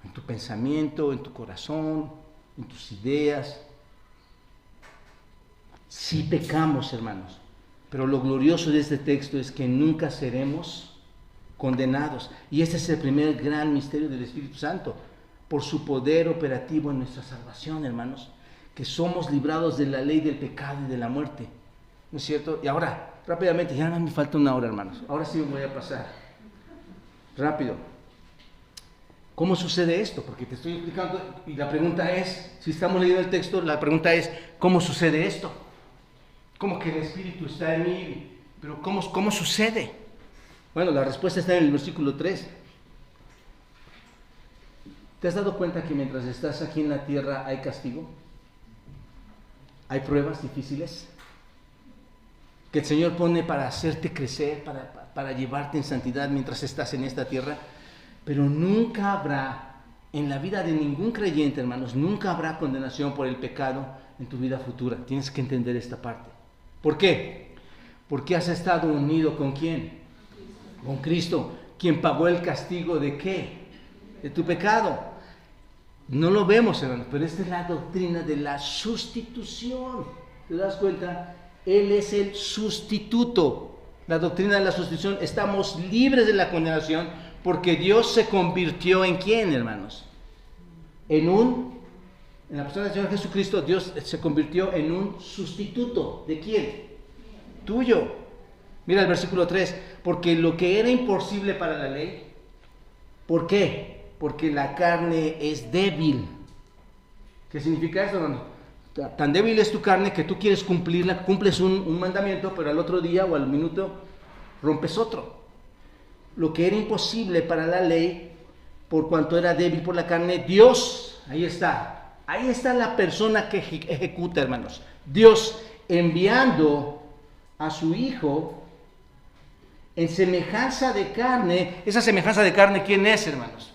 Speaker 1: En tu pensamiento, en tu corazón, en tus ideas. Sí pecamos, hermanos. Pero lo glorioso de este texto es que nunca seremos condenados. Y este es el primer gran misterio del Espíritu Santo, por su poder operativo en nuestra salvación, hermanos, que somos librados de la ley del pecado y de la muerte. ¿No es cierto? Y ahora, rápidamente, ya no me falta una hora, hermanos. Ahora sí me voy a pasar. Rápido. ¿Cómo sucede esto? Porque te estoy explicando y la pregunta es, si estamos leyendo el texto, la pregunta es, ¿cómo sucede esto? ¿Cómo que el Espíritu está en mí? Pero ¿cómo sucede? Bueno, la respuesta está en el versículo 3. ¿Te has dado cuenta que mientras estás aquí en la tierra hay castigo? ¿Hay pruebas difíciles? Que el Señor pone para hacerte crecer, para llevarte en santidad mientras estás en esta tierra. Pero nunca habrá, en la vida de ningún creyente, hermanos, nunca habrá condenación por el pecado en tu vida futura. Tienes que entender esta parte. ¿Por qué? Porque has estado unido ¿con quién? Con Cristo, quien pagó el castigo ¿de qué? De tu pecado. No lo vemos, hermanos, pero esta es la doctrina de la sustitución. ¿Te das cuenta? Él es el sustituto. La doctrina de la sustitución, estamos libres de la condenación porque Dios se convirtió ¿en quién, hermanos? En la persona del Señor Jesucristo, Dios se convirtió en un sustituto. ¿De quién? Tuyo. Mira el versículo 3. Porque lo que era imposible para la ley, ¿por qué? Porque la carne es débil. ¿Qué significa eso, hermano? Tan débil es tu carne que tú quieres cumplirla, cumples un mandamiento, pero al otro día o al minuto rompes otro. Lo que era imposible para la ley, por cuanto era débil por la carne, Dios, ahí está la persona que ejecuta, hermanos. Dios enviando a su Hijo en semejanza de carne. Esa semejanza de carne, ¿quién es, hermanos?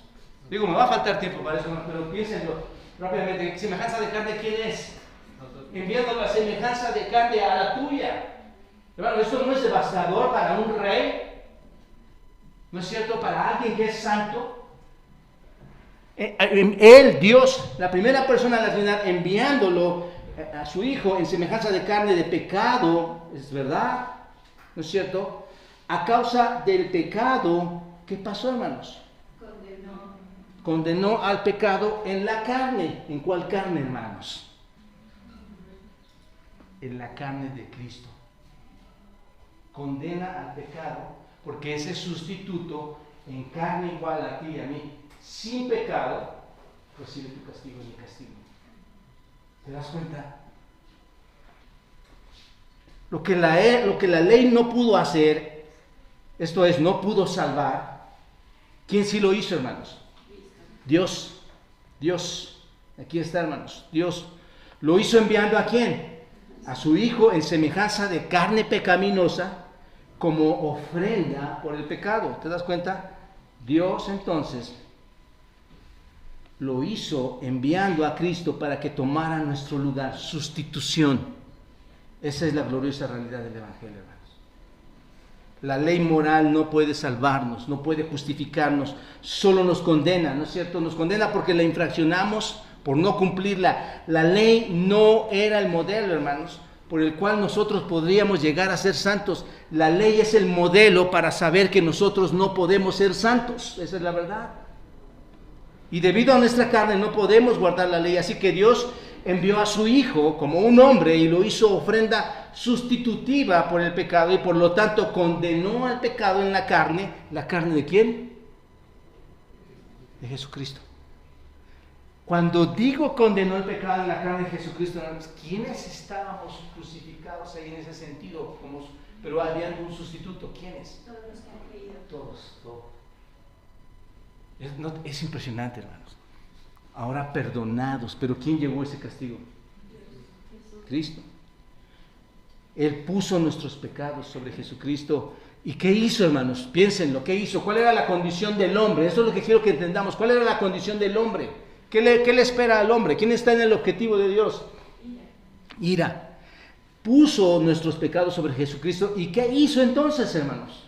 Speaker 1: Digo, me va a faltar tiempo para eso, pero piénsenlo rápidamente. ¿Semejanza de carne quién es? Enviando la semejanza de carne a la tuya. Hermano, esto no es devastador para un rey. ¿No es cierto? Para alguien que es santo. Él, Dios, la primera persona de la Trinidad, enviándolo a su Hijo en semejanza de carne de pecado, es verdad, ¿no es cierto? A causa del pecado, ¿qué pasó, hermanos? Condenó al pecado en la carne. ¿En cuál carne, hermanos? En la carne de Cristo. Condena al pecado porque ese sustituto en carne igual a ti y a mí, sin pecado, recibe tu castigo y mi castigo. ¿Te das cuenta? Lo que la ley no pudo hacer, esto es, no pudo salvar, ¿quién sí lo hizo, hermanos? Dios. Aquí está, hermanos. Dios lo hizo enviando ¿a quién? A su Hijo en semejanza de carne pecaminosa, como ofrenda por el pecado. ¿Te das cuenta? Dios entonces lo hizo enviando a Cristo para que tomara nuestro lugar, sustitución. Esa es la gloriosa realidad del Evangelio, hermanos. La ley moral no puede salvarnos, no puede justificarnos, solo nos condena, ¿no es cierto? Nos condena porque la infraccionamos por no cumplirla. La ley no era el modelo, hermanos, por el cual nosotros podríamos llegar a ser santos. La ley es el modelo para saber que nosotros no podemos ser santos. Esa es la verdad. Y debido a nuestra carne no podemos guardar la ley. Así que Dios envió a su Hijo como un hombre y lo hizo ofrenda sustitutiva por el pecado. Y por lo tanto condenó al pecado en la carne. ¿La carne de quién? De Jesucristo. Cuando digo condenó el pecado en la carne de Jesucristo, hermanos, ¿quiénes estábamos crucificados ahí en ese sentido? Pero había un sustituto. ¿Quiénes?
Speaker 2: Todos los que han creído.
Speaker 1: Todos. Es impresionante, hermanos. Ahora perdonados, pero ¿quién llevó ese castigo? Cristo. Él puso nuestros pecados sobre Jesucristo. ¿Y qué hizo, hermanos? Piénsenlo, ¿qué hizo? ¿Cuál era la condición del hombre? Eso es lo que quiero que entendamos. ¿Cuál era la condición del hombre? ¿Qué le espera al hombre? ¿Quién está en el objetivo de Dios? Ira. Puso nuestros pecados sobre Jesucristo. ¿Y qué hizo entonces, hermanos?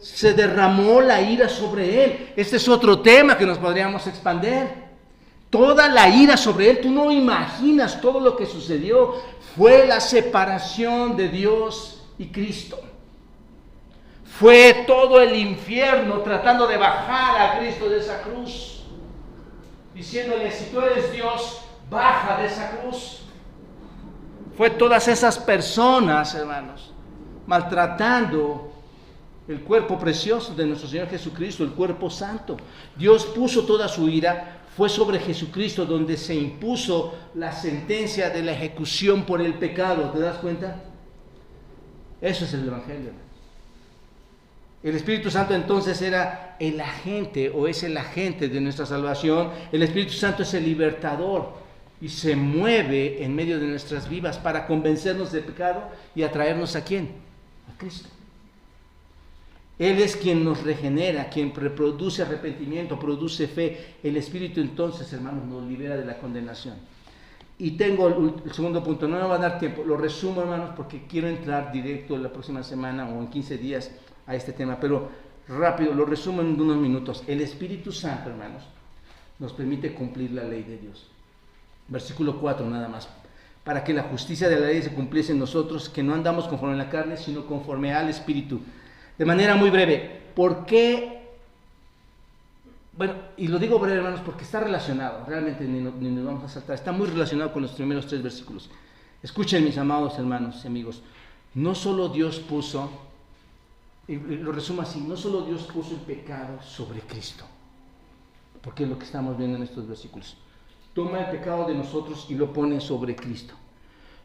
Speaker 1: Se derramó la ira sobre Él. Este es otro tema que nos podríamos expandir. Toda la ira sobre Él. Tú no imaginas todo lo que sucedió. Fue la separación de Dios y Cristo. Fue todo el infierno tratando de bajar a Cristo de esa cruz. Diciéndole, si tú eres Dios, baja de esa cruz. Fue todas esas personas, hermanos, maltratando el cuerpo precioso de nuestro Señor Jesucristo, el cuerpo santo. Dios puso toda su ira, fue sobre Jesucristo donde se impuso la sentencia de la ejecución por el pecado. ¿Te das cuenta? Eso es el Evangelio. El Espíritu Santo entonces era el agente, o es el agente de nuestra salvación. El Espíritu Santo es el libertador y se mueve en medio de nuestras vidas para convencernos del pecado y atraernos ¿a quién? A Cristo. Él es quien nos regenera, quien reproduce arrepentimiento, produce fe. El Espíritu entonces, hermanos, nos libera de la condenación. Y tengo el segundo punto, no me va a dar tiempo, lo resumo, hermanos, porque quiero entrar directo la próxima semana o en 15 días a este tema, pero rápido, lo resumo en unos minutos. El Espíritu Santo, hermanos, nos permite cumplir la ley de Dios. Versículo 4 nada más. Para que la justicia de la ley se cumpliese en nosotros, que no andamos conforme a la carne, sino conforme al Espíritu. De manera muy breve, ¿por qué? Bueno, y lo digo breve, hermanos, porque está relacionado, realmente ni nos vamos a saltar, está muy relacionado con los primeros 3 versículos. Escuchen, mis amados hermanos y amigos, no solo Dios puso, y lo resumo así, no solo Dios puso el pecado sobre Cristo, porque es lo que estamos viendo en estos versículos. Toma el pecado de nosotros y lo pone sobre Cristo,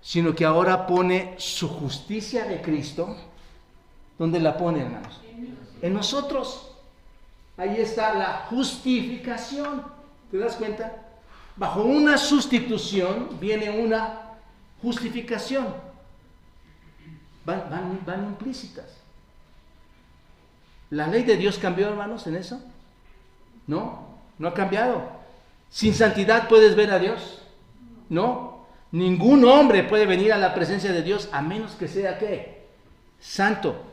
Speaker 1: sino que ahora pone su justicia de Cristo. ¿Dónde la pone, hermanos? En nosotros. Ahí está la justificación. ¿Te das cuenta? Bajo una sustitución viene una justificación. Van implícitas. ¿La ley de Dios cambió, hermanos, en eso? No ha cambiado. ¿Sin santidad puedes ver a Dios? No. Ningún hombre puede venir a la presencia de Dios a menos que sea, ¿qué? Santo.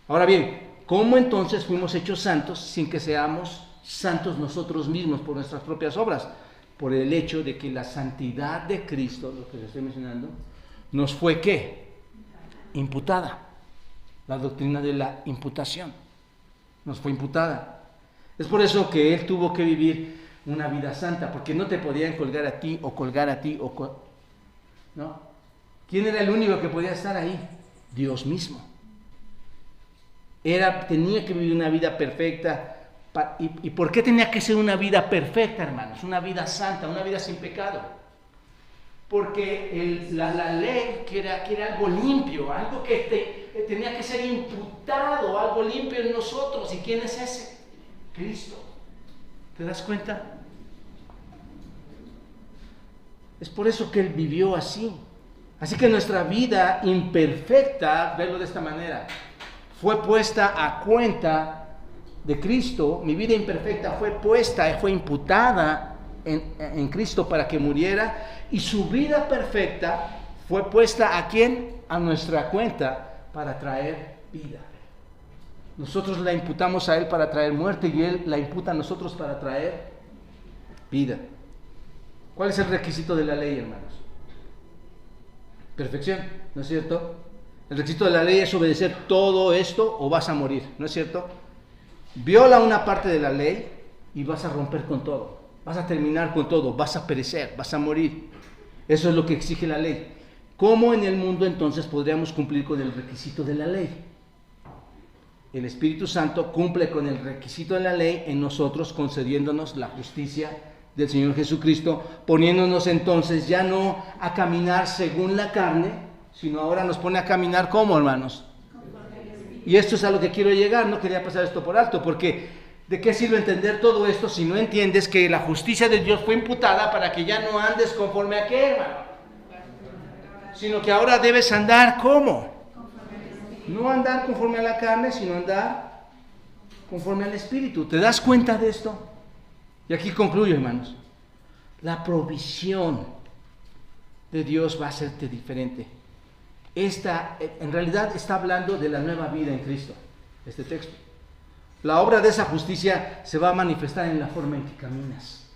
Speaker 1: Ahora bien, ¿cómo entonces fuimos hechos santos sin que seamos santos nosotros mismos por nuestras propias obras? por el hecho de que la santidad de Cristo, lo que les estoy mencionando, nos fue ¿qué? Imputada. La doctrina de la imputación nos fue imputada. Es por eso que Él tuvo que vivir una vida santa, porque no te podían colgar a ti o colgar a ti ¿no? ¿Quién era el único que podía estar ahí? Dios mismo. Tenía que vivir una vida perfecta. ¿Y por qué tenía que ser una vida perfecta, hermanos? Una vida santa, una vida sin pecado. Porque la ley, que era algo limpio, algo que tenía que ser imputado, algo limpio en nosotros. ¿Y quién es ese? Cristo. ¿Te das cuenta? Es por eso que Él vivió así. Así que nuestra vida imperfecta, verlo de esta manera, fue puesta a cuenta de Cristo. Mi vida imperfecta fue imputada en Cristo para que muriera, y su vida perfecta fue puesta ¿a quién? A nuestra cuenta para traer vida. Nosotros la imputamos a Él para traer muerte, y Él la imputa a nosotros para traer vida. ¿Cuál es el requisito de la ley, hermanos? Perfección, ¿no es cierto? El requisito de la ley es obedecer todo esto o vas a morir, ¿no es cierto? Viola una parte de la ley y vas a romper con todo, vas a terminar con todo, vas a perecer, vas a morir. Eso es lo que exige la ley. ¿Cómo en el mundo entonces podríamos cumplir con el requisito de la ley? El Espíritu Santo cumple con el requisito de la ley en nosotros, concediéndonos la justicia del Señor Jesucristo, poniéndonos entonces ya no a caminar según la carne, sino ahora nos pone a caminar ¿cómo, hermanos? Y esto es a lo que quiero llegar. No quería pasar esto por alto, porque ¿de qué sirve entender todo esto si no entiendes que la justicia de Dios fue imputada para que ya no andes conforme a qué, hermano? Sino que ahora debes andar ¿cómo? No andar conforme a la carne, sino andar conforme al Espíritu. ¿Te das cuenta de esto? Y aquí concluyo, hermanos. La provisión de Dios va a hacerte diferente. En realidad está hablando de la nueva vida en Cristo, este texto. La obra de esa justicia se va a manifestar en la forma en que caminas.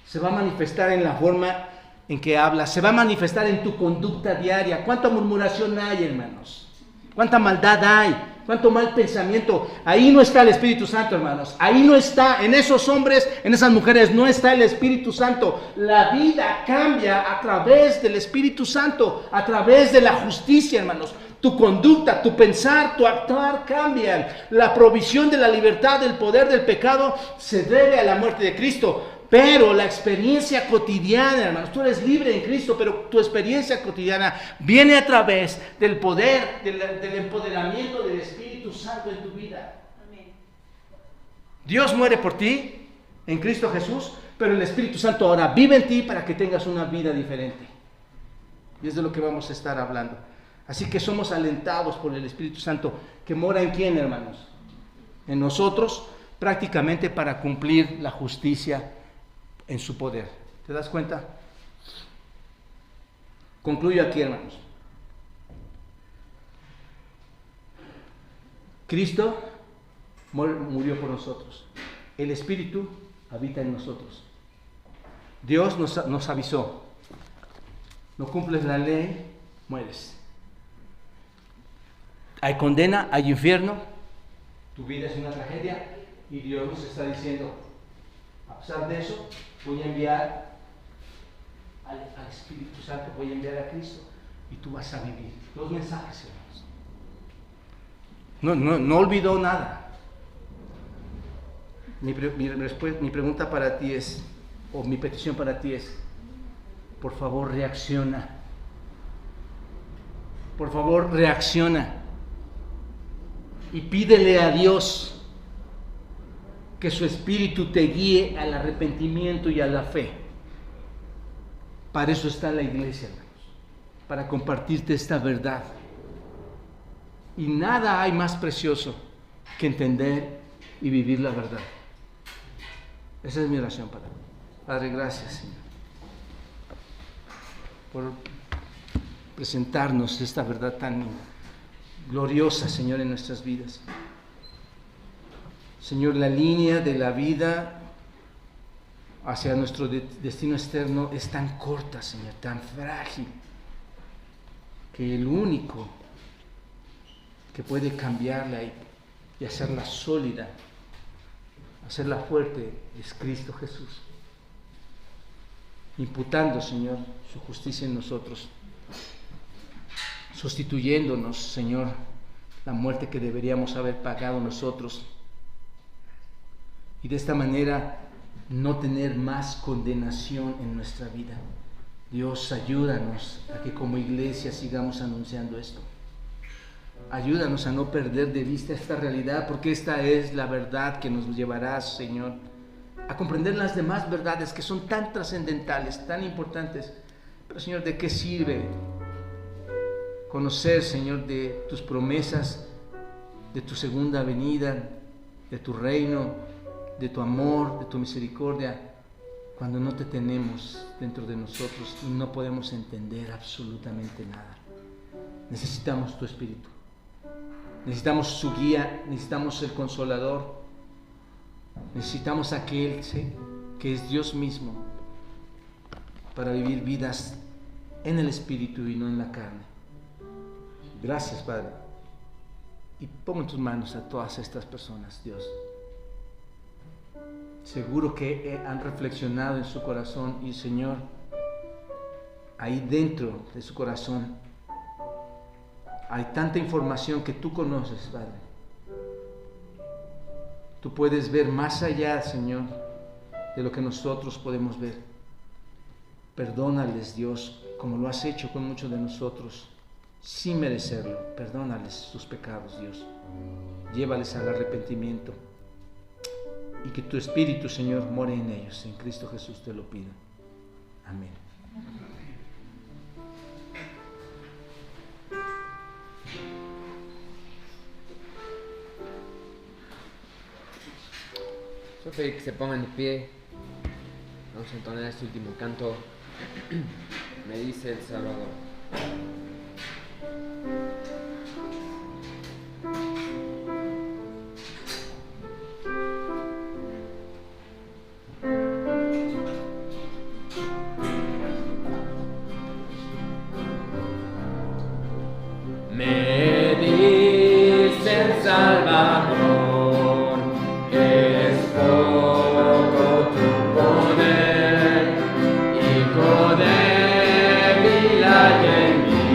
Speaker 1: Se va a manifestar en la forma en que hablas. Se va a manifestar en tu conducta diaria. ¿Cuánta murmuración hay, hermanos? ¿Cuánta maldad hay? ¿Cuánto mal pensamiento? Ahí no está el Espíritu Santo, hermanos. Ahí no está. En esos hombres, en esas mujeres, no está el Espíritu Santo. La vida cambia a través del Espíritu Santo, a través de la justicia, hermanos. Tu conducta, tu pensar, tu actuar cambian. La provisión de la libertad del poder del pecado se debe a la muerte de Cristo. Pero la experiencia cotidiana, hermanos, tú eres libre en Cristo, pero tu experiencia cotidiana viene a través del poder, del empoderamiento del Espíritu Santo en tu vida. Amén. Dios muere por ti en Cristo Jesús, pero el Espíritu Santo ahora vive en ti para que tengas una vida diferente. Y es de lo que vamos a estar hablando. Así que somos alentados por el Espíritu Santo, que mora en ¿quién, hermanos? En nosotros, prácticamente para cumplir la justicia en su poder. ¿Te das cuenta? Concluyo aquí, hermanos. Cristo murió por nosotros. El Espíritu habita en nosotros. Dios nos avisó. No cumples la ley, mueres. Hay condena, hay infierno. Tu vida es una tragedia y Dios nos está diciendo, a pesar de eso, voy a enviar al Espíritu Santo, voy a enviar a Cristo y tú vas a vivir. 2 mensajes, hermanos. No olvidó nada. Mi pregunta para ti es, o mi petición para ti es, por favor reacciona. Por favor reacciona. Y pídele a Dios que su Espíritu te guíe al arrepentimiento y a la fe. Para eso está la iglesia, hermanos, para compartirte esta verdad. Y nada hay más precioso que entender y vivir la verdad. Esa es mi oración, Padre, gracias, Señor, por presentarnos esta verdad tan gloriosa, Señor, en nuestras vidas. Señor, la línea de la vida hacia nuestro destino externo es tan corta, Señor, tan frágil, que el único que puede cambiarla y hacerla sólida, hacerla fuerte, es Cristo Jesús, imputando, Señor, su justicia en nosotros, sustituyéndonos, Señor, la muerte que deberíamos haber pagado nosotros, y de esta manera no tener más condenación en nuestra vida. Dios, ayúdanos a que como iglesia sigamos anunciando esto. Ayúdanos a no perder de vista esta realidad, porque esta es la verdad que nos llevará, Señor, a comprender las demás verdades que son tan trascendentales, tan importantes. Pero, Señor, ¿de qué sirve conocer, Señor, de tus promesas, de tu segunda venida, de tu reino, de tu amor, de tu misericordia, cuando no te tenemos dentro de nosotros y no podemos entender absolutamente nada? Necesitamos tu Espíritu, necesitamos su guía, necesitamos el Consolador, necesitamos aquel, ¿sí?, que es Dios mismo, para vivir vidas en el Espíritu y no en la carne. Gracias, Padre, y pongo en tus manos a todas estas personas, Dios. Seguro que han reflexionado en su corazón y, Señor, ahí dentro de su corazón hay tanta información que tú conoces, Padre. Tú puedes ver más allá, Señor, de lo que nosotros podemos ver. Perdónales, Dios, como lo has hecho con muchos de nosotros, sin merecerlo. Perdónales sus pecados, Dios. Llévales al arrepentimiento. Y que tu Espíritu, Señor, more en ellos. En Cristo Jesús te lo pido. Amén.
Speaker 2: Yo pedí que se pongan de pie. Vamos a entonar este último canto. Me dice el Salvador.
Speaker 3: Me dice el Salvador, es poco tu poder, hijo débil hay en mí.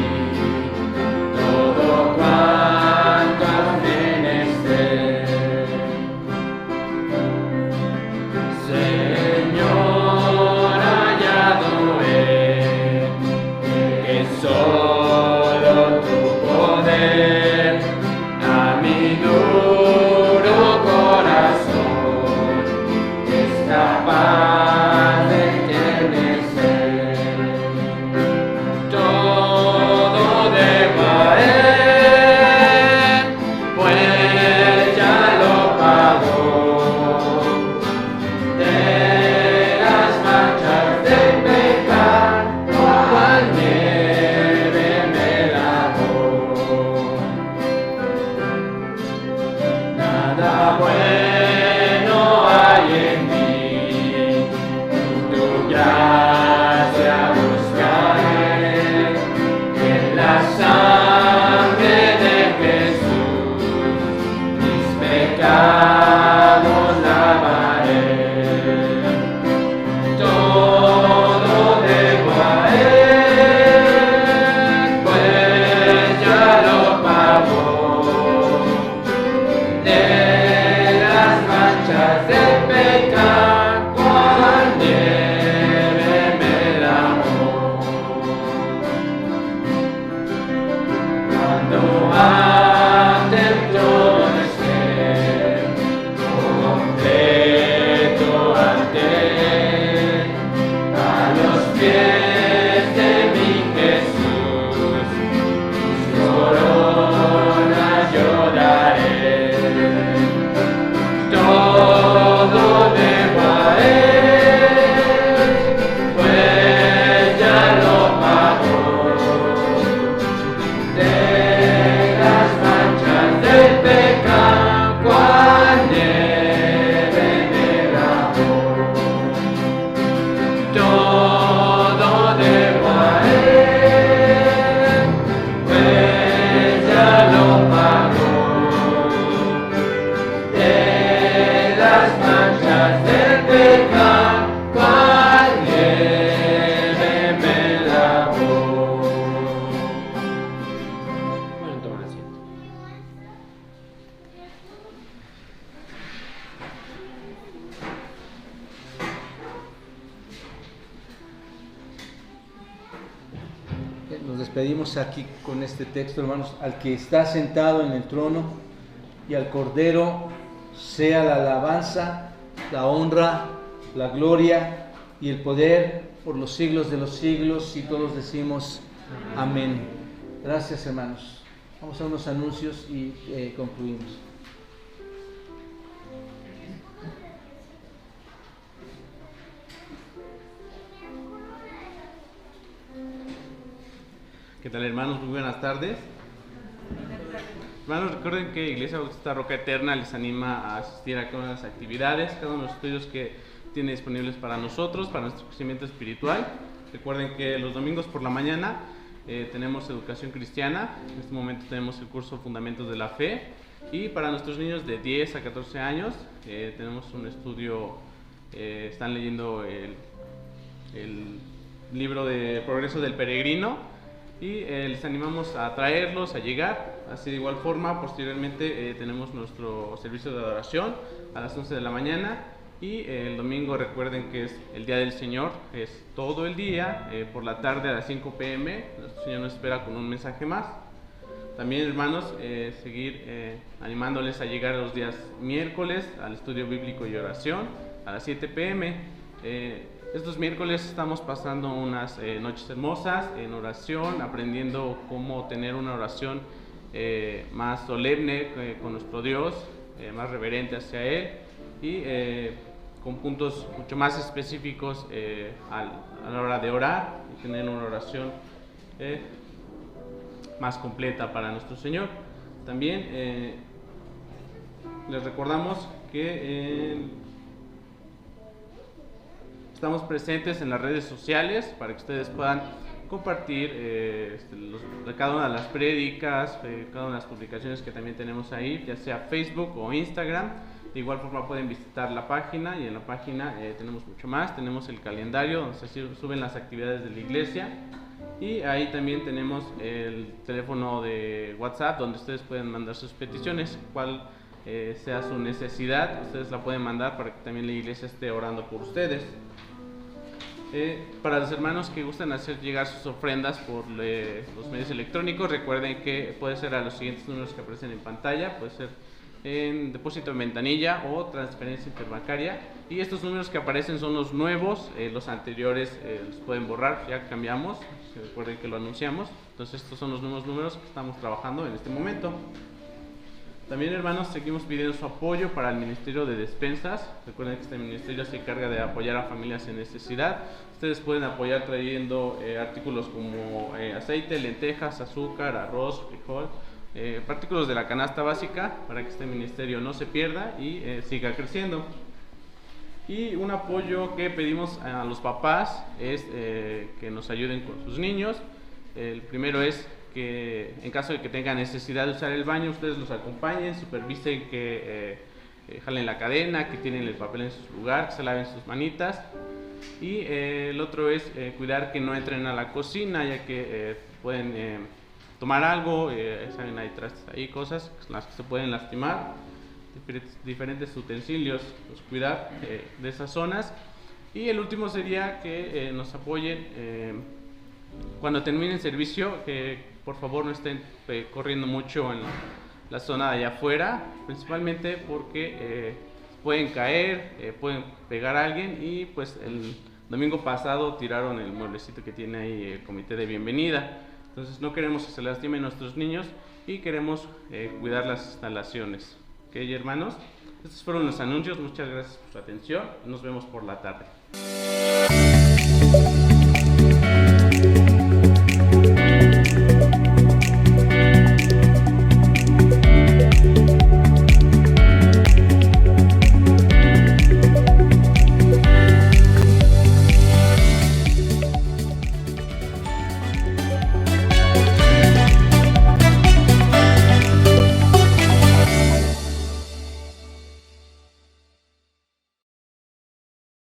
Speaker 1: despedimos aquí con este texto, hermanos. Al que está sentado en el trono y al Cordero sea la alabanza, la honra, la gloria y el poder por los siglos de los siglos. Y todos decimos amén. Gracias, hermanos. Vamos a unos anuncios y concluimos.
Speaker 4: ¿Qué tal, hermanos? Muy buenas tardes. Hermanos, recuerden que Iglesia Bautista Roca Eterna les anima a asistir a cada una de las actividades, cada uno de los estudios que tiene disponibles para nosotros, para nuestro crecimiento espiritual. Recuerden que los domingos por la mañana tenemos educación cristiana. En este momento tenemos el curso Fundamentos de la Fe. Y para nuestros niños de 10 a 14 años tenemos un estudio, están leyendo el libro de Progreso del Peregrino. Y les animamos a traerlos, a llegar. Así de igual forma, posteriormente tenemos nuestro servicio de adoración a las 11 de la mañana. Y el domingo recuerden que es el Día del Señor, es todo el día, por la tarde a las 5 p.m. Nuestro Señor nos espera con un mensaje más. También, hermanos, seguir animándoles a llegar los días miércoles al estudio bíblico y oración a las 7 p.m. Estos miércoles estamos pasando unas noches hermosas en oración, aprendiendo cómo tener una oración más solemne con nuestro Dios, más reverente hacia Él y con puntos mucho más específicos a la hora de orar y tener una oración más completa para nuestro Señor. También les recordamos que estamos presentes en las redes sociales para que ustedes puedan compartir cada una de las prédicas, cada una de las publicaciones que también tenemos ahí, ya sea Facebook o Instagram. De igual forma pueden visitar la página y en la página tenemos mucho más. Tenemos el calendario donde se suben las actividades de la iglesia y ahí también tenemos el teléfono de WhatsApp donde ustedes pueden mandar sus peticiones, cual sea su necesidad, ustedes la pueden mandar para que también la iglesia esté orando por ustedes. Para los hermanos que gustan hacer llegar sus ofrendas por los medios electrónicos, recuerden que puede ser a los siguientes números que aparecen en pantalla, puede ser en depósito en ventanilla o transferencia interbancaria. Y estos números que aparecen son los nuevos, los anteriores los pueden borrar, ya cambiamos, recuerden que lo anunciamos. Entonces estos son los nuevos números que estamos trabajando en este momento. También, hermanos, seguimos pidiendo su apoyo para el Ministerio de Despensas. Recuerden que este ministerio se encarga de apoyar a familias en necesidad. Ustedes pueden apoyar trayendo artículos como aceite, lentejas, azúcar, arroz, frijol, artículos de la canasta básica para que este ministerio no se pierda y siga creciendo. Y un apoyo que pedimos a los papás es que nos ayuden con sus niños. El primero es que en caso de que tengan necesidad de usar el baño, ustedes los acompañen, supervisen que jalen la cadena, que tienen el papel en su lugar, que se laven sus manitas. Y el otro es cuidar que no entren a la cocina, ya que pueden tomar algo, saben, hay trastes ahí, cosas con las que se pueden lastimar, diferentes utensilios, pues cuidar de esas zonas. Y el último sería que nos apoyen cuando terminen servicio, que por favor no estén corriendo mucho en la zona de allá afuera, principalmente porque pueden caer, pueden pegar a alguien y pues el domingo pasado tiraron el mueblecito que tiene ahí el comité de bienvenida. Entonces no queremos que se lastimen nuestros niños y queremos cuidar las instalaciones. ¿Ok, hermanos? Estos fueron los anuncios, muchas gracias por su atención, nos vemos por la tarde.